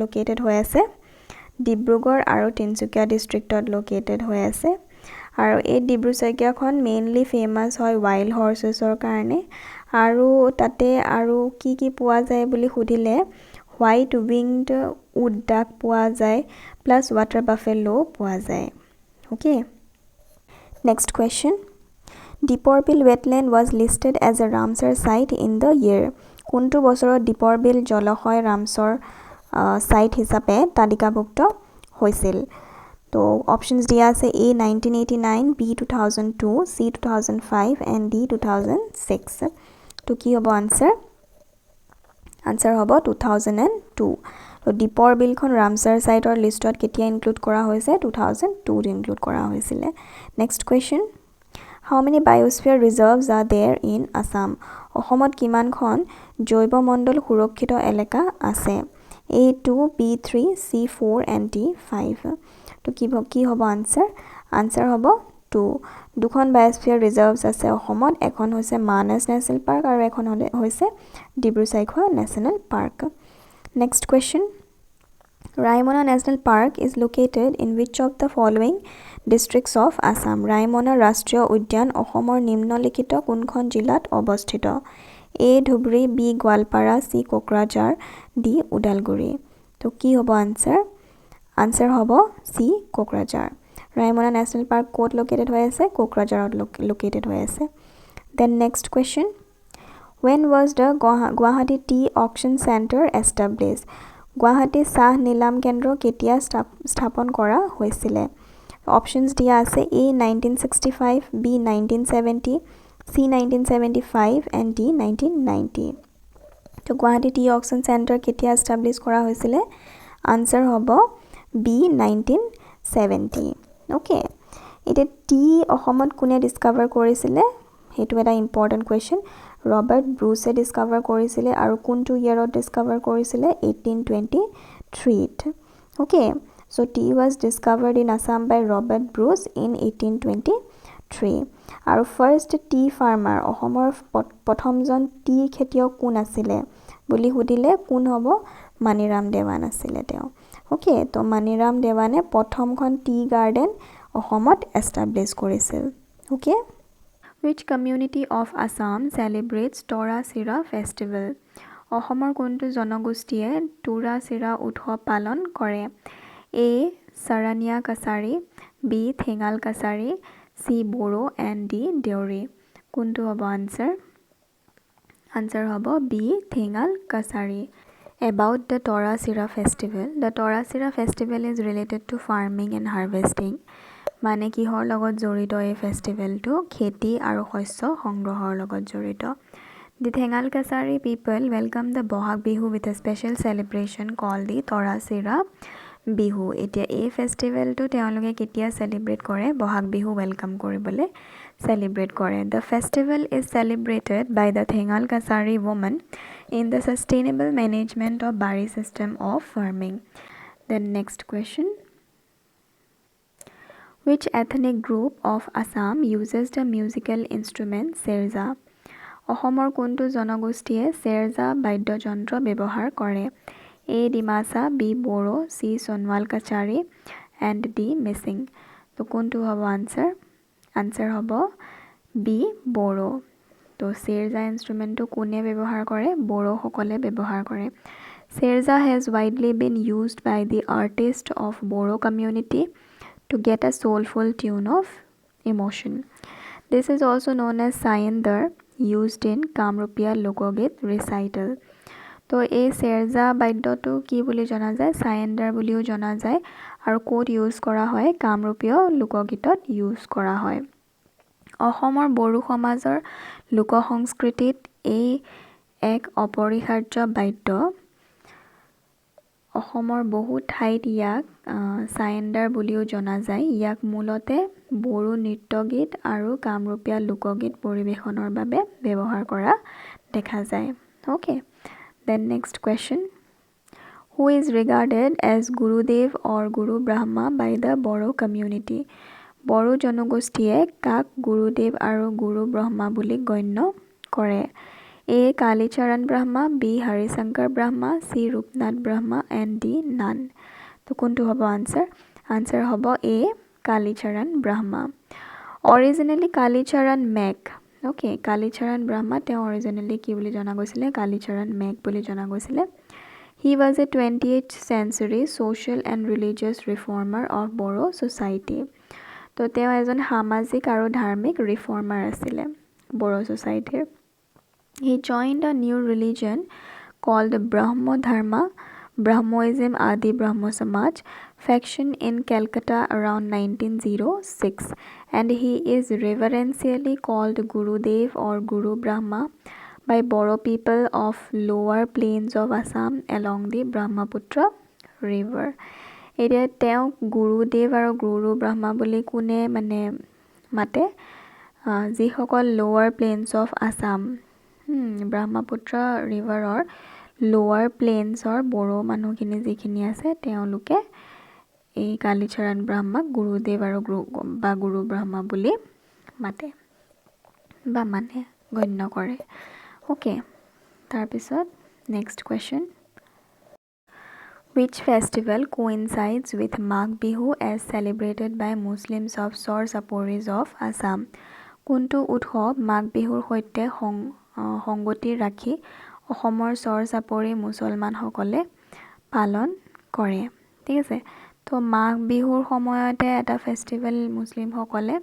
লোকেটেড হৈ আছে ডিব্ৰুগড় আৰু তিনচুকীয়া ডিষ্ট্ৰিক্টত লোকেটেড হৈ আছে আৰু এই ডিব্ৰু-চাইখোৱাখন মেইনলি ফেমাস হয় ৱাইল্ড হৰ্চেছৰ কাৰণে আৰু তাতে আৰু কি পোৱা যায় বুলি সুধিলে হোৱাইট উইংড উড ডাক পোৱা যায় প্লাস ওয়াটাৰ বাফেলো পোৱা যায় ওকে নেক্সট কোৱেশ্চন দীপৰ বিল wetland was listed as a Ramsar site in the year কোনটো বছৰত দীপৰ বিল জলাশয় ৰামছৰ সাইট হিচাপে তালিকাভুক্ত হৈছিল তো অপশনস দিয়া আছে A 1989 B 2002 C 2005 and D 2006 তো কি হ'ব আনসাৰ আনসাৰ হ'ব 2002 তো দীপৰ বিলখন ৰামছাৰ সাইটৰ লিষ্টত কেতিয়া ইনক্লুড কৰা হৈছে 2002 ইনক্লুড কৰা হৈছিল next question How many biosphere reserves are there in Assam? অসমত কিমানখন জৈৱমণ্ডল সুৰক্ষিত এলেকা আছে? A2, B3, C4 and D5. তো কি হ'ব আনসাৰ? আনসাৰ হ'ব 2. দুখন biosphere reserves আছে অসমত এখন হৈছে মানস নেশ্যনেল পাৰ্ক আৰু এখন হৈছে Dibru-Saikhowa national park. Next question. Raimona National Park is located in which of the following districts of Assam? Raimona ৰাষ্ট্ৰীয় উদ্যান অসমৰ নিম্নলিখিত কোনখন জিলাত অৱস্থিত? A Dhubri B Goalpara C Kokrajhar D Udalguri. তো কি হ'ব আনসাৰ? আনসাৰ হ'ব C Kokrajhar. Raimona National Park ক'ত লোকেটেড হৈ আছে? কোকৰাঝাৰত লোকেটেড হৈ আছে. Then next question. When was the Guwahati Tea Auction Center established? Guwahati চাহ নিলাম কেন্দ্ৰ কেতিয়া স্থাপন কৰা হৈছিল অপশনস দিয়া আছে A 1965 B 1970 C 1975 and D 1990 তো গুৱাহাটী টি অকশন চেণ্টাৰ কেতিয়া এষ্টাব্লিছ কৰা হৈছিল আনসাৰ হ'ব B 1970 ওকে এটা টি অসমত কোনে ডিস্কভাৰ কৰিছিল হেতু এটা ইম্পৰ্টেন্ট কোৱেশ্চন ৰবাৰ্ট ব্ৰুছে ডিস্কভাৰ কৰিছিল আৰু কোনটো ইয়াৰত ডিস্কভাৰ কৰিছিল 1823 okay so tea was discovered in Assam by Robert Bruce in 1823 আৰু ফাৰ্স্ট টি ফাৰ্মাৰ অসমৰ প্ৰথমজন টি খেতিয়ক কোন আছিল বুলি সুধিলে কোন হ'ব মানিৰাম দেৱান আছিল তেওঁ ওকে তো মানিৰাম দেৱানে প্ৰথমখন টি গাৰ্ডেন অসমত এষ্টাব্লিছ কৰিছিল okay Which community of Assam celebrates Tora Sira festival? অসমৰ কোনটো জনগোষ্ঠীয়ে তোৰা চিৰা উৎসৱ পালন কৰে A Sarania Kasari B Thengal Kasari C Boro and D Deori কোনটো হ'ব আনসাৰ আনসাৰ হ'ব B Thengal Kasari About the Tora Sira festival The Tora Sira festival is related to farming and harvesting মানে কিহৰ লগত জড়িত এই ফেষ্টিভেলটো খেতি আৰু শস্য সংগ্ৰহৰ লগত জড়িত The Thengal Kasari people welcome the Bohag Bihu with a special celebration called the Tora Sira Bihu. এতিয়া এই ফেষ্টিভেলটো তেওঁলোকে কেতিয়া সেলিব্ৰেট কৰে বহাগ বিহু ওয়েলকাম কৰিবলে সেলিব্ৰেট কৰে The festival is celebrated by the Thengal Kasari women in the sustainable management of Bari system of farming. The next question Which ethnic group of Assam uses the musical instrument serza? অসমৰ কোনটো জনগোষ্ঠীয়ে serza বাদ্যযন্ত্ৰ ব্যৱহাৰ কৰে A Dimasa B Bodo C Sonowal Kachari and D Mising তো কোনটো হ'ব আনসাৰ আনসাৰ হ'ব B বড়ো তো serza ইনস্ট্ৰুমেন্টটো কোনে ব্যৱহাৰ কৰে বড়ো সকলে ব্যৱহাৰ কৰে serza has widely been used by the artists of Boro community to get a soulful tune of emotion. This is also known as sayandar used in Kamrupia Lokogit recital. তো এই serza বাদ্যটো কি বুলি জনা যায় sayandar বুলিও জনা যায় আৰু কোড ইউজ কৰা হয় কামৰূপীয় লোকগীতত ইউজ কৰা হয় অসমৰ বড়ো সমাজৰ লোক সংস্কৃতিত এই এক অপৰিহাৰ্য বাদ্য অসমৰ বহু ঠাইত ইয়াক sayandar বুলিও জনা যায় ইয়াক মূলতে বড়ো নৃত্যগীত আৰু কামৰূপীয়া লোকগীত পৰিবেশনৰ বাবে ব্যৱহাৰ কৰা দেখা যায় okay then next question Who is regarded as Gurudev or Guru Brahma by the Boro community? Boro জনগোষ্ঠীয়ে কাক গুৰুদেৱ আৰু গুৰু ব্ৰহ্মা বুলি গণ্য কৰে? A Kalicharan Brahma, B Harishankar Brahma, C Rupnath Brahma and D none. তো কোনটো হ'ব আনচাৰ? আনচাৰ হ'ব A Kalicharan Brahma. Originally Kalicharan Mech, okay, Kalicharan Brahma তেওঁ অৰিজিনেলি কি বুলি জনা গৈছিলে? কালীচৰণ মেঘ বুলি জনা গৈছিলে। He was a 20th century social and religious reformer of Boro society. তো তেওঁ এজন সামাজিক আৰু ধাৰ্মিক ৰিফৰ্মাৰ আছিলে বড়ো ছ'চাইটিৰ। He joined a new religion called Brahmo Dharma, Brahmoism Adi Brahmo Samaj faction in Calcutta around 1906, and he is reverentially called Gurudev or Guru Brahma by Boro people of lower plains of Assam along the Brahmaputra river. এতিয়া তেওঁক গুৰুদেৱ আৰু গুৰু ব্ৰহ্মা বুলি কোনে মানে মাতে? যিসকল লোৱাৰ প্লেইনছ অফ আছাম, ব্ৰহ্মপুত্ৰ ৰিভাৰৰ লোৱাৰ প্লেইনছৰ বড়ো মানুহখিনি যিখিনি আছে তেওঁলোকে এই কালীচৰণ ব্ৰহ্মাক গুৰুদেৱ আৰু গুৰু ব্ৰহ্মা বুলি মাতে বা মানে গণ্য কৰে। অ'কে, তাৰপিছত next question. Which festival coincides with Magh Bihu as celebrated by Muslims of Sor Saporis of Assam? কোনটো উৎসৱ মাঘ বিহুৰ সৈতে সংগতি ৰাখি অসমৰ চৰ চাপৰি মুছলমানসকলে পালন কৰে? ঠিক আছে, তো মাঘ বিহুৰ সময়তে এটা ফেষ্টিভেল মুছলিমসকলে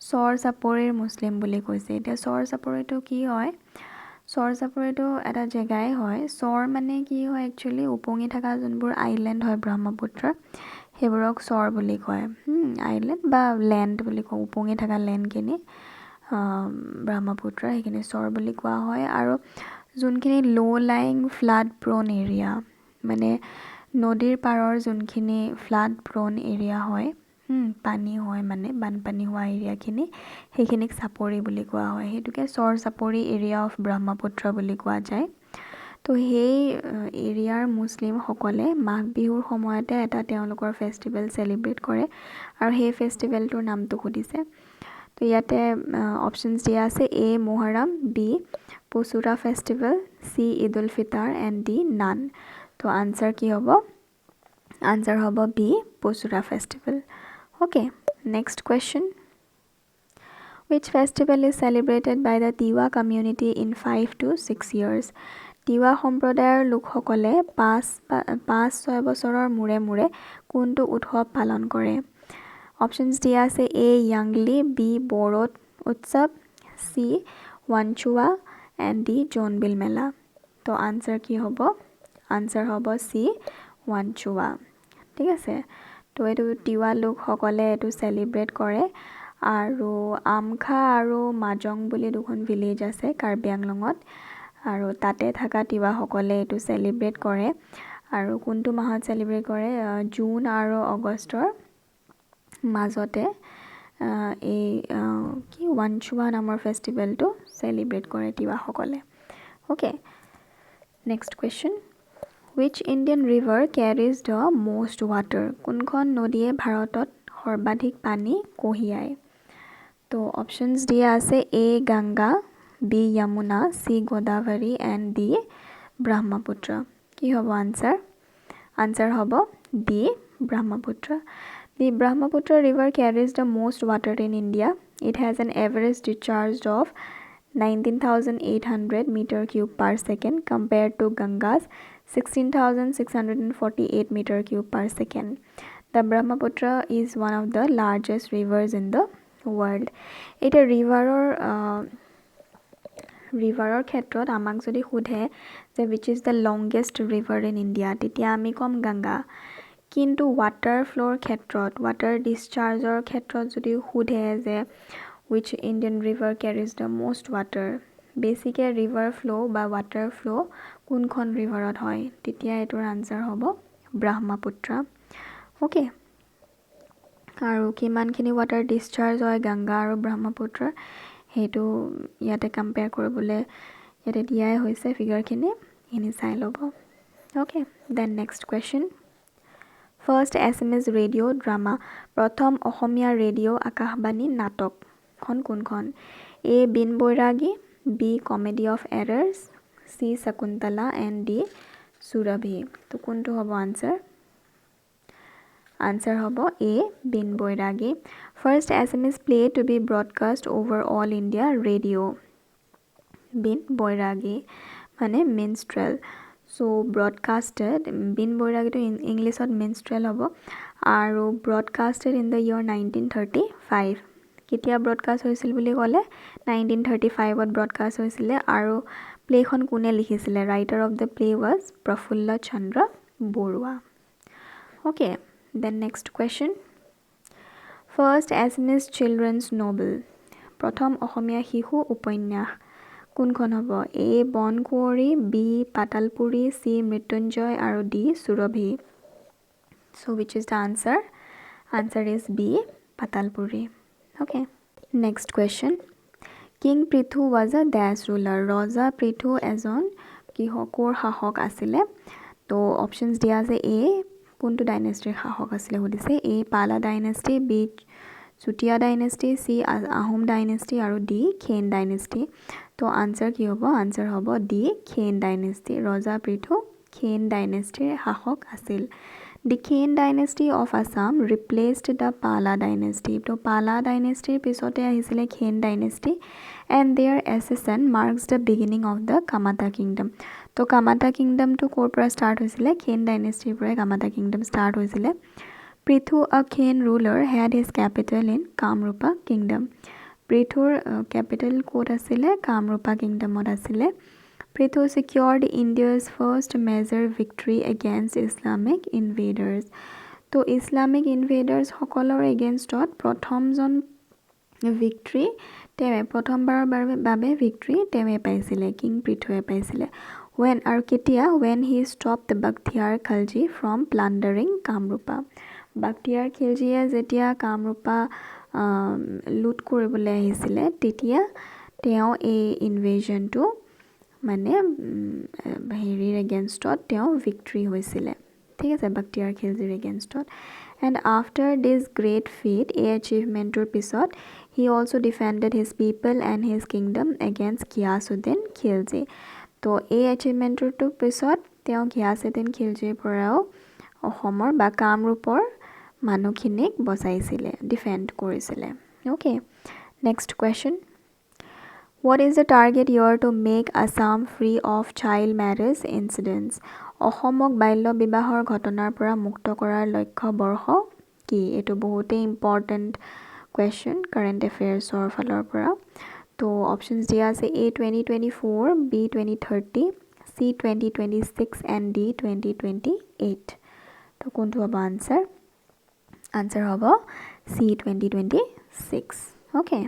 চৰ চাপৰিৰ মুছলিম বুলি কৈছে। এতিয়া চৰ চাপৰিটো কি হয়? চৰ চাপৰিটো এটা জেগাই হয়। চৰ মানে কি হয় একচুৱেলি উপঙি থকা যোনবোৰ আইলেণ্ড হয় ব্ৰহ্মপুত্ৰৰ, সেইবোৰক চৰ বুলি কয়। আইলেণ্ড বা লেণ্ড বুলি কয়, উপঙি থকা লেণ্ডখিনি ব্ৰহ্মপুত্ৰৰ সেইখিনি চৰ বুলি কোৱা হয়। আৰু যোনখিনি ল' লাইং ফ্লাড প্ৰ'ন এৰিয়া, মানে নদীৰ পাৰৰ যোনখিনি ফ্লাড প্ৰ'ন এৰিয়া হয়, পানী হয় মানে বানপানী হোৱা এৰিয়াখিনি, সেইখিনিক চাপৰি বুলি কোৱা হয়। সেইটোকে চৰ চাপৰি এৰিয়া অফ ব্ৰহ্মপুত্ৰ বুলি কোৱা যায়। তো সেই এৰিয়াৰ মুছলিমসকলে মাঘ বিহুৰ সময়তে এটা তেওঁলোকৰ ফেষ্টিভেল চেলিব্ৰেট কৰে আৰু সেই ফেষ্টিভেলটোৰ নামটো সুধিছে। তো ইয়াতে অপশ্যনছ দিয়া আছে A Muharram, B Pachura festival, C Eid ul Fitr and D none. তো আনচাৰ কি হ'ব? আনচাৰ হ'ব B Pachura festival. Okay, next question. Which festival is celebrated by the Tiwa community in 5 to 6 years? Tiwa সম্প্ৰদায়ৰ লোকসকলে 5-6 বছৰৰ মূৰে মূৰে কোনটো উৎসৱ পালন কৰে? অপশ্যনছ দিয়া আছে এ য়াংলি, বি বড়োত উৎসৱ, চি ৱানচুৱা এণ্ড ডি জোনবিল মেলা। তো আনচাৰ কি হ'ব? আনচাৰ হ'ব চি ৱানচুৱা। ঠিক আছে, তো এইটো তিৱা লোকসকলে এইটো চেলিব্ৰেট কৰে। আৰু আমখা আৰু মাজং বুলি দুখন ভিলেজ আছে কাৰ্বি আংলঙত, আৰু তাতে থকা তিৱাসকলে এইটো চেলিব্ৰেট কৰে। আৰু কোনটো মাহত চেলিব্ৰেট কৰে? জুন আৰু আগষ্টৰ মাজতে এই কি ৱানচুৱা নামৰ ফেষ্টিভেলটো চেলিব্ৰেট কৰে তিৱাসকলে। Okay, next question. Which Indian river carries the most water? কোনখন নদীয়ে ভাৰতত সৰ্বাধিক পানী কঢ়িয়ায়? তো অপশ্যনছ দিয়া আছে A Ganga, B Yamuna, C Godavari and D Brahmaputra. কি হ'ব আনচাৰ? আনচাৰ হ'ব D Brahmaputra. The Brahmaputra river carries the most water in India. It has an average discharge of 19,800 meter cube per second compared to Ganga's 16,648 meter cube per second. The Brahmaputra is one of the largest rivers in the world. এটা ৰিভাৰৰ ক্ষেত্ৰত আমাক যদি সোধে যে which is the longest river in India, তেতিয়া আমি ক'ম গংগা। কিন্তু ৱাটাৰ ফ্ল'ৰ ক্ষেত্ৰত, ৱাটাৰ ডিছচাৰ্জৰ ক্ষেত্ৰত যদি সোধে যে which Indian river carries the most water, বেছিকৈ ৰিভাৰ ফ্ল' বা ৱাটাৰ ফ্ল' কোনখন ৰিভাৰত হয়, তেতিয়া এইটোৰ আনচাৰ হ'ব ব্ৰহ্মপুত্ৰ। অ'কে, আৰু কিমানখিনি ৱাটাৰ ডিছচাৰ্জ হয় গংগা আৰু ব্ৰহ্মপুত্ৰৰ, সেইটো ইয়াতে কম্পেয়াৰ কৰিবলৈ ইয়াতে দিয়াই হৈছে ফিগাৰখিনি, এইখিনি চাই ল'ব। Okay, then next question. First Assamese radio drama, প্ৰথম অসমীয়া ৰেডিঅ' আকাশবাণী নাটকখন কোনখন? A. Bin Bairagi, B. Comedy of Errors, C. Shakuntala and D. Surabhi. তো কোনটো হ'ব আনসাৰ? আনসাৰ হ'ব A. Bin Bairagi. First Assamese play to be broadcast over all India radio. বিন বৈৰাগী মানে minstrel. So broadcasted, বিন বৈৰাগীটো ইংলিছত minstrel হ'ব আৰু broadcasted in the year 1935. কেতিয়া ব্ৰডকাষ্ট হৈছিল বুলি ক'লে 1935ত ব্ৰডকাষ্ট হৈছিলে আৰু প্লেখন কোনে লিখিছিলে? Writer of the play was Prafulla Chandra Barua. Okay, then next question. First Assamese children's novel, প্ৰথম অসমীয়া শিশু উপন্যাস কোনখন হ'ব? A. বন কুঁৱৰী, B. পাতালপুৰী, C. মৃত্যুঞ্জয় আৰু D. Surabhi. So which is the answer? Answer is B. পাতালপুৰী. Okay, next question. King Prithu was a dash ruler. ৰজা পৃথু এজন কিহকৰ শাসক আছিলে? তো অপশ্যনছ দিয়া আছে A. কোনটো ডাইনেষ্টিৰ শাসক আছিলে সুধিছে? A. পালা dynasty, B. Chutia dynasty, C. Ahom dynasty আৰু D. খেন ডাইনেষ্টি. তো আনসাৰ কি হ'ব? আনসাৰ হ'ব D. খেন ডাইনেষ্টি. ৰজা পৃথু খেন ডাইনেষ্টিৰ শাসক আছিল. The Khen dynasty of Assam replaced the Pala dynasty. তো Pala dynasty পিছতে আহিছিলে Khen dynasty and their accession marks the beginning of the Kamata kingdom. তো Kamata kingdom to ক'ৰ পৰা start হৈছিলে? Khen dynasty পৰা Kamata kingdom start হৈছিলে. Prithu, a Khen ruler, had his capital in Kamrupa kingdom. Prithur capital ক'ত আছিলে? Kamrupa kingdomত আছিলে. Prithu secured India's first major victory against Islamic invaders. তো Islamic invaders সকলৰ এগেইনষ্টত প্ৰথমজন victory প্ৰথমবাৰৰ বাবে victory তেৱে পাইছিলে, কিং পৃথুৱে পাইছিলে. When আৰু কেতিয়া? When he stopped Bakhtiyar Khalji from plundering Kamrupa. Bakhtiyar Khiljiয়ে যেতিয়া কামৰূপা লুট কৰিবলৈ আহিছিলে তেতিয়া তেওঁ এই ইনভেজনটো মানে হেৰিৰ এগেইনষ্টত তেওঁ ভিক্টৰী হৈছিলে. ঠিক আছে, বাখতিয়াৰ খিলজিৰ এগেইনষ্টত. And after this great feat, এই এচিভমেণ্টটোৰ পিছত he also' defended his people and his kingdom against Ghiyasuddin Khilji. তো এই এচিভমেণ্টটোৰ পিছত তেওঁ ঘিয়াছুদ্দিন খিলজিৰ পৰাও অসমৰ বা কামৰূপৰ মানুহখিনিক বচাইছিলে, ডিফেণ্ড কৰিছিলে. Okay, next question. What is the target year to make Assam free of child marriage incidents? অসমক বাল্য বিবাহৰ ঘটনাৰ পৰা মুক্ত কৰাৰ লক্ষ্য বৰ্ষ কি? এইটো বহুতেই ইম্পৰ্টেণ্ট কুৱেশ্যন কাৰেণ্ট এফেয়াৰ্ছৰ ফালৰ পৰা. তো অপশ্যনছ দিয়া আছে A. 2024, B. 2030, C. 2026 and D. 2028. তো কোনটো হ'ব আনচাৰ? আনচাৰ হ'ব C. 2026. Okay.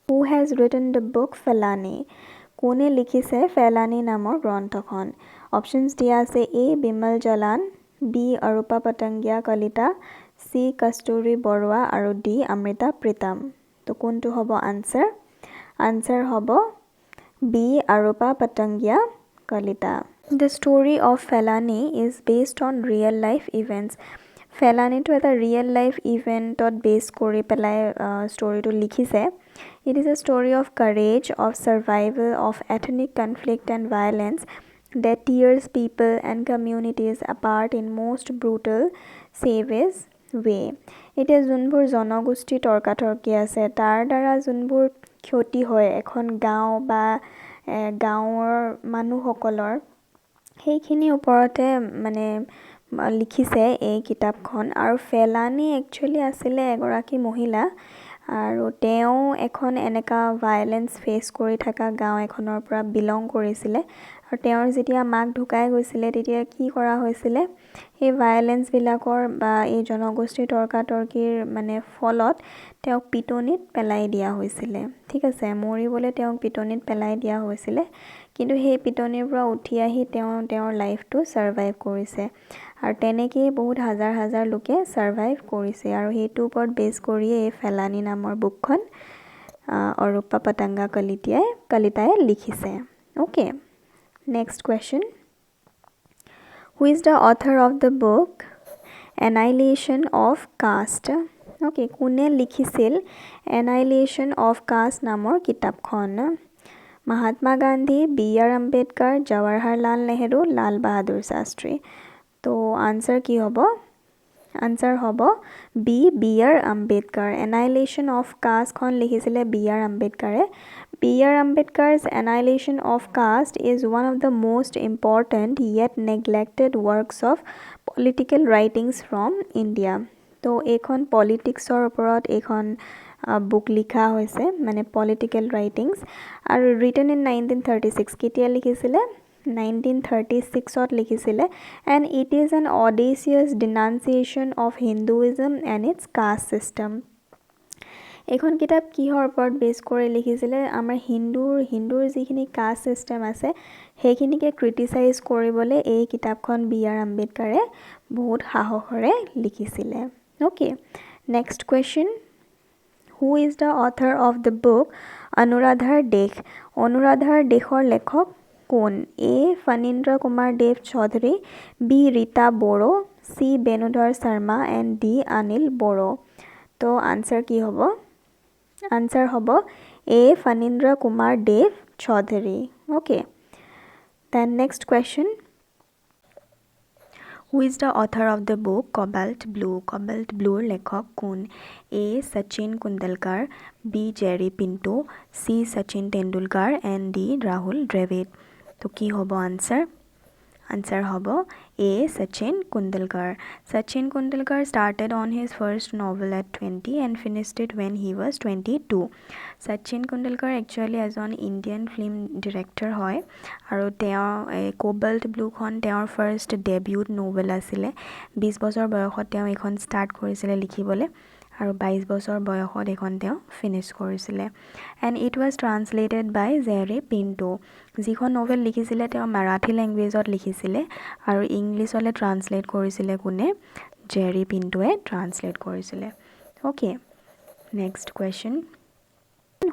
Who has written the book Felani? কোনে লিখিছে ফেলানি নামৰ গ্ৰন্থখন? অপশ্যনছ দিয়া আছে A. Bimal জলান, B. Arupa Patangia Kalita, C. কস্তুৰী বৰুৱা আৰু D. অমৃতা প্ৰীতম. তো কোনটো হ'ব আনচাৰ? আনচাৰ হ'ব B. Arupa Patangia Kalita. The story of Felani is based on real life events. ফেলানিটো এটা ৰিয়েল লাইফ ইভেণ্টত বেছ কৰি পেলাই ষ্টৰিটো লিখিছে. It is a story of courage, of survival, of ethnic conflict and violence that tears people and communities apart in most brutal, savage way. এতিয়া যোনবোৰ জনগোষ্ঠী তৰ্কাতৰ্কি আছে তাৰ দ্বাৰা যোনবোৰ ক্ষতি হয় এখন গাঁও বা গাঁৱৰ মানুহসকলৰ, সেইখিনিৰ ওপৰতে মানে লিখিছে এই কিতাপখন. আৰু ফেলানি একচুৱেলি আছিলে এগৰাকী মহিলা আৰু তেওঁ এখন এনেকা ভাইলেন্স ফেচ কৰি থকা গাঁও এখনৰ পৰা বিলং কৰিছিলে. আৰু তেওঁৰ যেতিয়া মাক ঢুকাই গৈছিলে তেতিয়া কি কৰা হৈছিলে, সেই ভাইলেন্সবিলাকৰ বা এই জনগোষ্ঠীৰ তৰ্কাতৰ্কিৰ মানে ফলত তেওঁক পিটনিত পেলাই দিয়া হৈছিলে. ঠিক আছে, মৰিবলৈ তেওঁক পিটনিত পেলাই দিয়া হৈছিলে. কিন্তু সেই পিটনিৰ পৰা উঠি আহি তেওঁৰ লাইফটো ছাৰ্ভাইভ কৰিছে. আৰু তেনেকেই বহুত হাজাৰ হাজাৰ লোকে ছাৰ্ভাইভ কৰিছে. আৰু সেইটোৰ ওপৰত বেছ কৰিয়ে এই ফেলানি নামৰ বুকখন অৰূপা পতংগা কলিতাই লিখিছে. Okay, next question. Who is the author of the book Annihilation of Caste? Okay, কোনে লিখিছিল Annihilation of Caste নামৰ কিতাপখন? মহাত্মা গান্ধী, বি.আৰ. আম্বেদকাৰ, জৱাহৰলাল নেহেৰু, লাল বাহাদুৰ শাস্ত্ৰী. তো আনসাৰ কি হ'ব? আনসাৰ হ'ব BR. Ambedkar. Annihilation of Caste খন লিখিছিলে BR. আম্বেদকাৰে. B.R. Ambedkar's Annihilation of Caste is one of the most important yet neglected works of political writings from India. তো এইখন পলিটিক্সৰ ওপৰত এইখন বুক লিখা হৈছে, মানে পলিটিকেল ৰাইটিংছ, আৰু ৰিটেন ইন 1936. কেতিয়া লিখিছিলে? 1936ত লিখিছিলে. And it is an audacious denunciation of Hinduism and its caste system. এইখন কিতাপ কিহৰ ওপৰত বেছ কৰি লিখিছিলে? আমাৰ হিন্দুৰ যিখিনি কাষ্ট ছিষ্টেম আছে সেইখিনিকে ক্ৰিটিচাইজ কৰিবলৈ এই কিতাপখন বি.আৰ. আম্বেদকাৰে বহুত সাহসৰে লিখিছিলে. Okay, next question. Who is the author of the book অনুৰাধাৰ দেশ? অনুৰাধাৰ দেশৰ লেখক কোন? A. Phanindra Kumar Dev Choudhury, B. Rita Boro, C. Benudhar Sharma, and D. Anil Boro. তো আনসাৰ কি হ'ব? আনসাৰ হ'ব A. Phanindra Kumar Dev Choudhury. Okay, then next question. Who is the author of the book cobalt blue? কবাল্ট ব্লুৰ লেখক কোন? A. Sachin Kundalkar, B. Jerry Pinto, C. Sachin Tendulkar, and D. Rahul Dravid. তো কি হ'ব আনসাৰ? আনসাৰ হ'ব A. Sachin Kundalkar. Sachin Kundalkar started on his first novel at 20 and finished it when he was 22. Sachin Kundalkar actually এজন ইণ্ডিয়ান ফিল্ম ডিৰেক্টৰ হয় আৰু তেওঁ কোবাল্ট ব্লুখন তেওঁৰ ফাৰ্ষ্ট ডেবিউট নভেল আছিলে. 20 বছৰ বয়সত তেওঁ এইখন ষ্টাৰ্ট কৰিছিলে লিখিবলৈ আৰু 22 বছৰ বয়সত এইখন তেওঁ ফিনিছ কৰিছিলে. And it was translated by Jerry Pinto. যিখন নভেল লিখিছিলে তেওঁ মাৰাঠী লেংগুৱেজত লিখিছিলে আৰু ইংলিছলৈ ট্ৰান্সলেট কৰিছিলে কোনে? জেৰী পিণ্টোৱে ট্ৰান্সলেট কৰিছিলে. Okay, next question.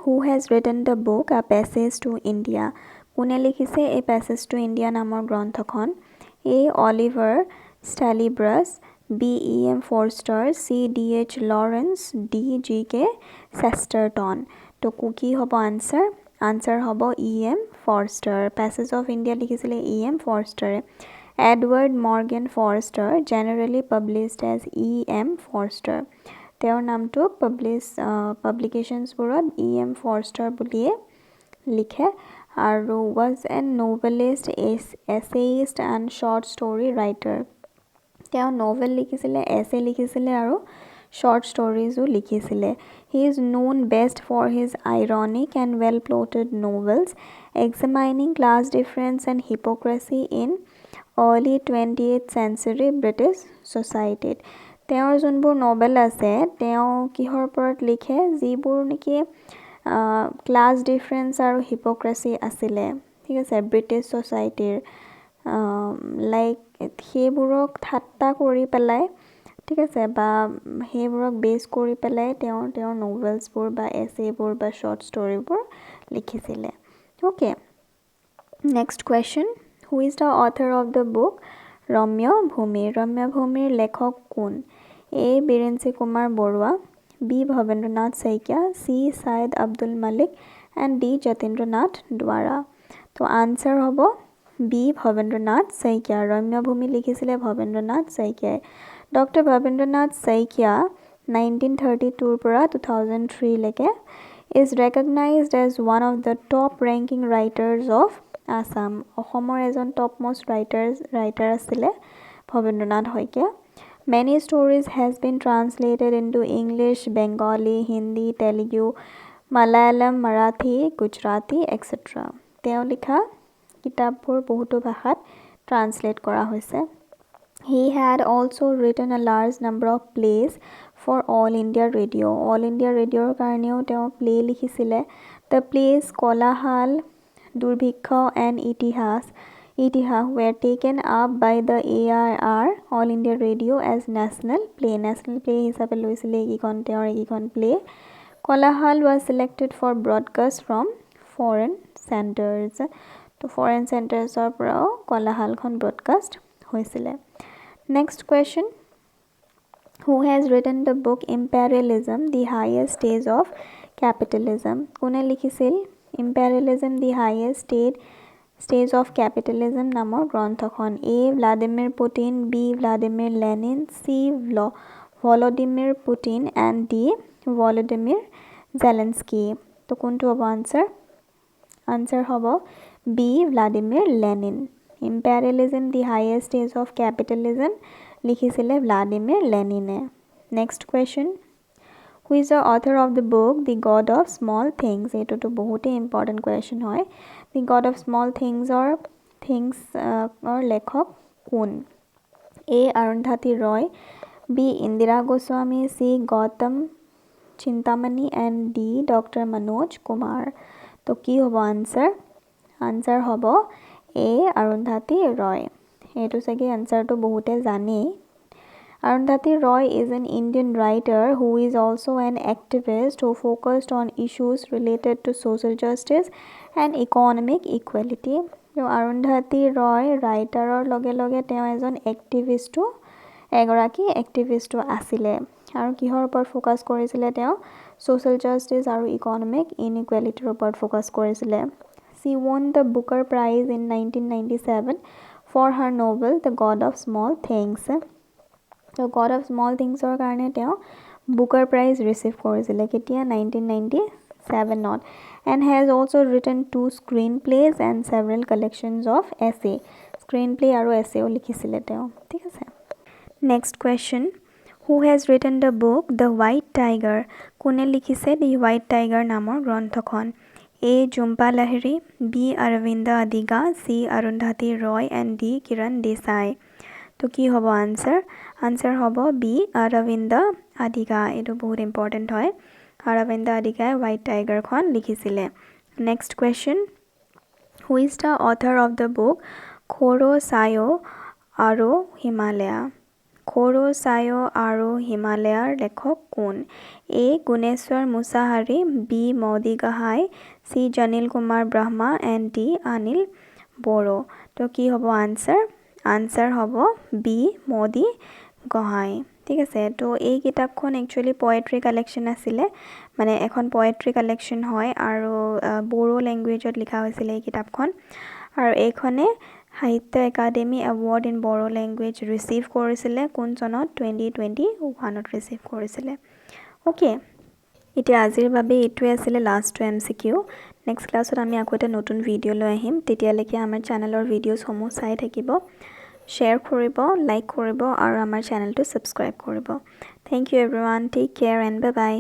Who has written the book a passage to India? কোনে লিখিছে এই পেছেজ টু ইণ্ডিয়া নামৰ গ্ৰন্থখন? A. Oliver Stallybrass, B. E.M. Forster, C. D.H. Lawrence, D. G.K. Chesterton. তো কি হ'ব আনসাৰ? আনসাৰ হ'ব E.M. ফৰ্ষ্টাৰ. পেছেজ অফ ইণ্ডিয়া লিখিছিলে E.M. ফৰ্ষ্টাৰে. Edward Morgan Forster, generally published as E.M. Forster. তেওঁৰ নামটো পাব্লিকেশ্যনছবোৰত E.M. ফৰেষ্টাৰ বুলিয়ে লিখে আৰু was an novelist, essayist and short story writer. তেওঁ নভেল লিখিছিলে, এছে লিখিছিলে আৰু শ্বৰ্ট ষ্টৰিজো লিখিছিলে. He is known best for his ironic and well plotted novels examining class difference and hypocrisy in early 20th century British society. তেওঁৰ যোনবোৰ নভেল আছে তেওঁ কিহৰ ওপৰত লিখে? যিবোৰ নেকি ক্লাছ ডিফাৰেঞ্চ আৰু হিপক্ৰেচি আছিলে, ঠিক আছে, ব্ৰিটিছ ছ'চাইটিৰ, লাইক সেইবোৰক ঠাট্টা কৰি পেলাই, ঠিক আছে, বা সেইবোৰক বেছ কৰি পেলাই তেওঁৰ নভেলছবোৰ বা এছেবোৰ বা শ্বৰ্ট ষ্টৰিবোৰ লিখিছিলে. Okay, next question. Who is the author of the book Ramya Bhumi? Ramya ভূমিৰ লেখক কোন? A. Birinchi Kumar Barua, B. Bhabendranath Saikia, C. Syed Abdul Malik, and D. Jatindranath দুৱাৰা. তো আনসাৰ হ'ব বি. ভৱেন্দ্ৰনাথ শইকীয়া. ৰম্য ভূমি লিখিছিলে ভৱেন্দ্ৰনাথ শইকীয়াই. ডক্টৰ ভৱেন্দ্ৰনাথ শইকীয়া 1932ৰ পৰা 2003 লৈকে is recognized as one of the top ranking writers of Assam. অসমৰ এজন টপ মোষ্ট ৰাইটাৰ আছিলে Bhabendranath Saikia. Many stories has been translated into English, Bengali, Hindi, Telugu, Malayalam, Marathi, Gujarati, etc. তেওঁ লিখা কিতাপবোৰ বহুতো ভাষাত ট্ৰান্সলেট কৰা হৈছে. He had also written a large number of plays for All India Radio. All India Radioৰ কাৰণেও তেওঁ প্লে লিখিছিলে. The plays Kolahal, Durbhiksha and Itihas were taken up by the AIR, All India Radio, as national play. National play হিচাপে লৈছিলে এইকেইখন play. Kolahal was selected for broadcast from foreign centers. তো ফৰেন চেণ্টাৰ্ছৰ পৰাও কলাহালখন ব্ৰডকাষ্ট হৈছিলে next question who has written the book imperialism the highest stage of capitalism কোনে লিখিছিল imperialism the highest stage of capitalism নামৰ গ্ৰন্থখন A Vladimir Putin B Vladimir Lenin C Volodymyr Putin and D Volodymyr Zelensky তো কোনটো হ'ব answer হ'ব B Vladimir Lenin imperialism the highest stage of capitalism লিখিছিলে Vladimir Lenin next question who is the author of the book the god of small things এটো তো বহুতে important question হয় the god of small things or things or লেখক কোন A Arundhati Roy B Indira Goswami C Gautam Chintamani and D Dr Manoj Kumar তো কি হ'ব answer হ'ব A Arundhati Roy এটো সগে answer তো বহুতে জানে Arundhati Roy is an Indian writer who is also an activist who focused on issues related to social justice and economic equality so Arundhati Roy writer or লগে লগে তেওঁ এজন activist এগৰাকী activist আছিলে আৰু কিহৰ ওপৰত ফোকাস কৰিছিলে তেওঁ social justice আৰু economic inequality ওপৰত ফোকাস কৰিছিলে she won the Booker Prize in 1997 for her novel The God of Small Things so God of Small Things or কাৰণে তেওঁ Booker Prize receive কৰিছিলে কেতিয়া 1997 not and has also written 2 screenplays and several collections of essay screenplay আৰু essay লিখিছিলে তেওঁ ঠিক আছে next question who has written the book The White Tiger কোনে লিখিছে The White Tiger নামৰ গ্ৰন্থখন A Jhumpa Lahiri B Aravinda Adiga C Arundhati Roy and D Kiran Desai তো কি হ'ব answer হ'ব B Aravinda Adiga এটো বহুত important হয় Aravinda Adiga White Tiger খন লিখিছিলে next question who is the author of the book Khoro Sayo Aro Himalaya Khoro Sayo Aro Himalaya লেখক কোন A Guneshwar Musahari B Modi Gahai C Janil Kumar Brahma and D Anil Boro তো কি হ'ব answer হ'ব B Modi Gahai ঠিক আছে তো এই কিতাপখন একচুয়ালি পোয়েট্রি কালেকশন আছিল মানে এখন পোয়েট্রি কালেকশন হয় আৰু বোৰো ল্যাঙ্গুৱেজত লিখা হৈছিল এই কিতাপখন আৰু এইখনে Sahitya Akademi award in Bodo language receive কৰিছিলে কোন চনত 2021ত ৰিসিভ কৰিছিলে ওকে এতিয়া আজিৰ বাবে এটোৱে আছিল লাষ্ট এমসিকিউ নেক্সট ক্লাছত আমি আকৌ এটা নতুন ভিডিও লৈ আহিম তেতিয়ালৈকে আমাৰ চেনেলৰ ভিডিওছ সমূহ চাই থাকিব শেয়াৰ কৰিব লাইক কৰিব আৰু আমাৰ চেনেলটো সাবস্ক্ৰাইব কৰিব thank you everyone take care and bye by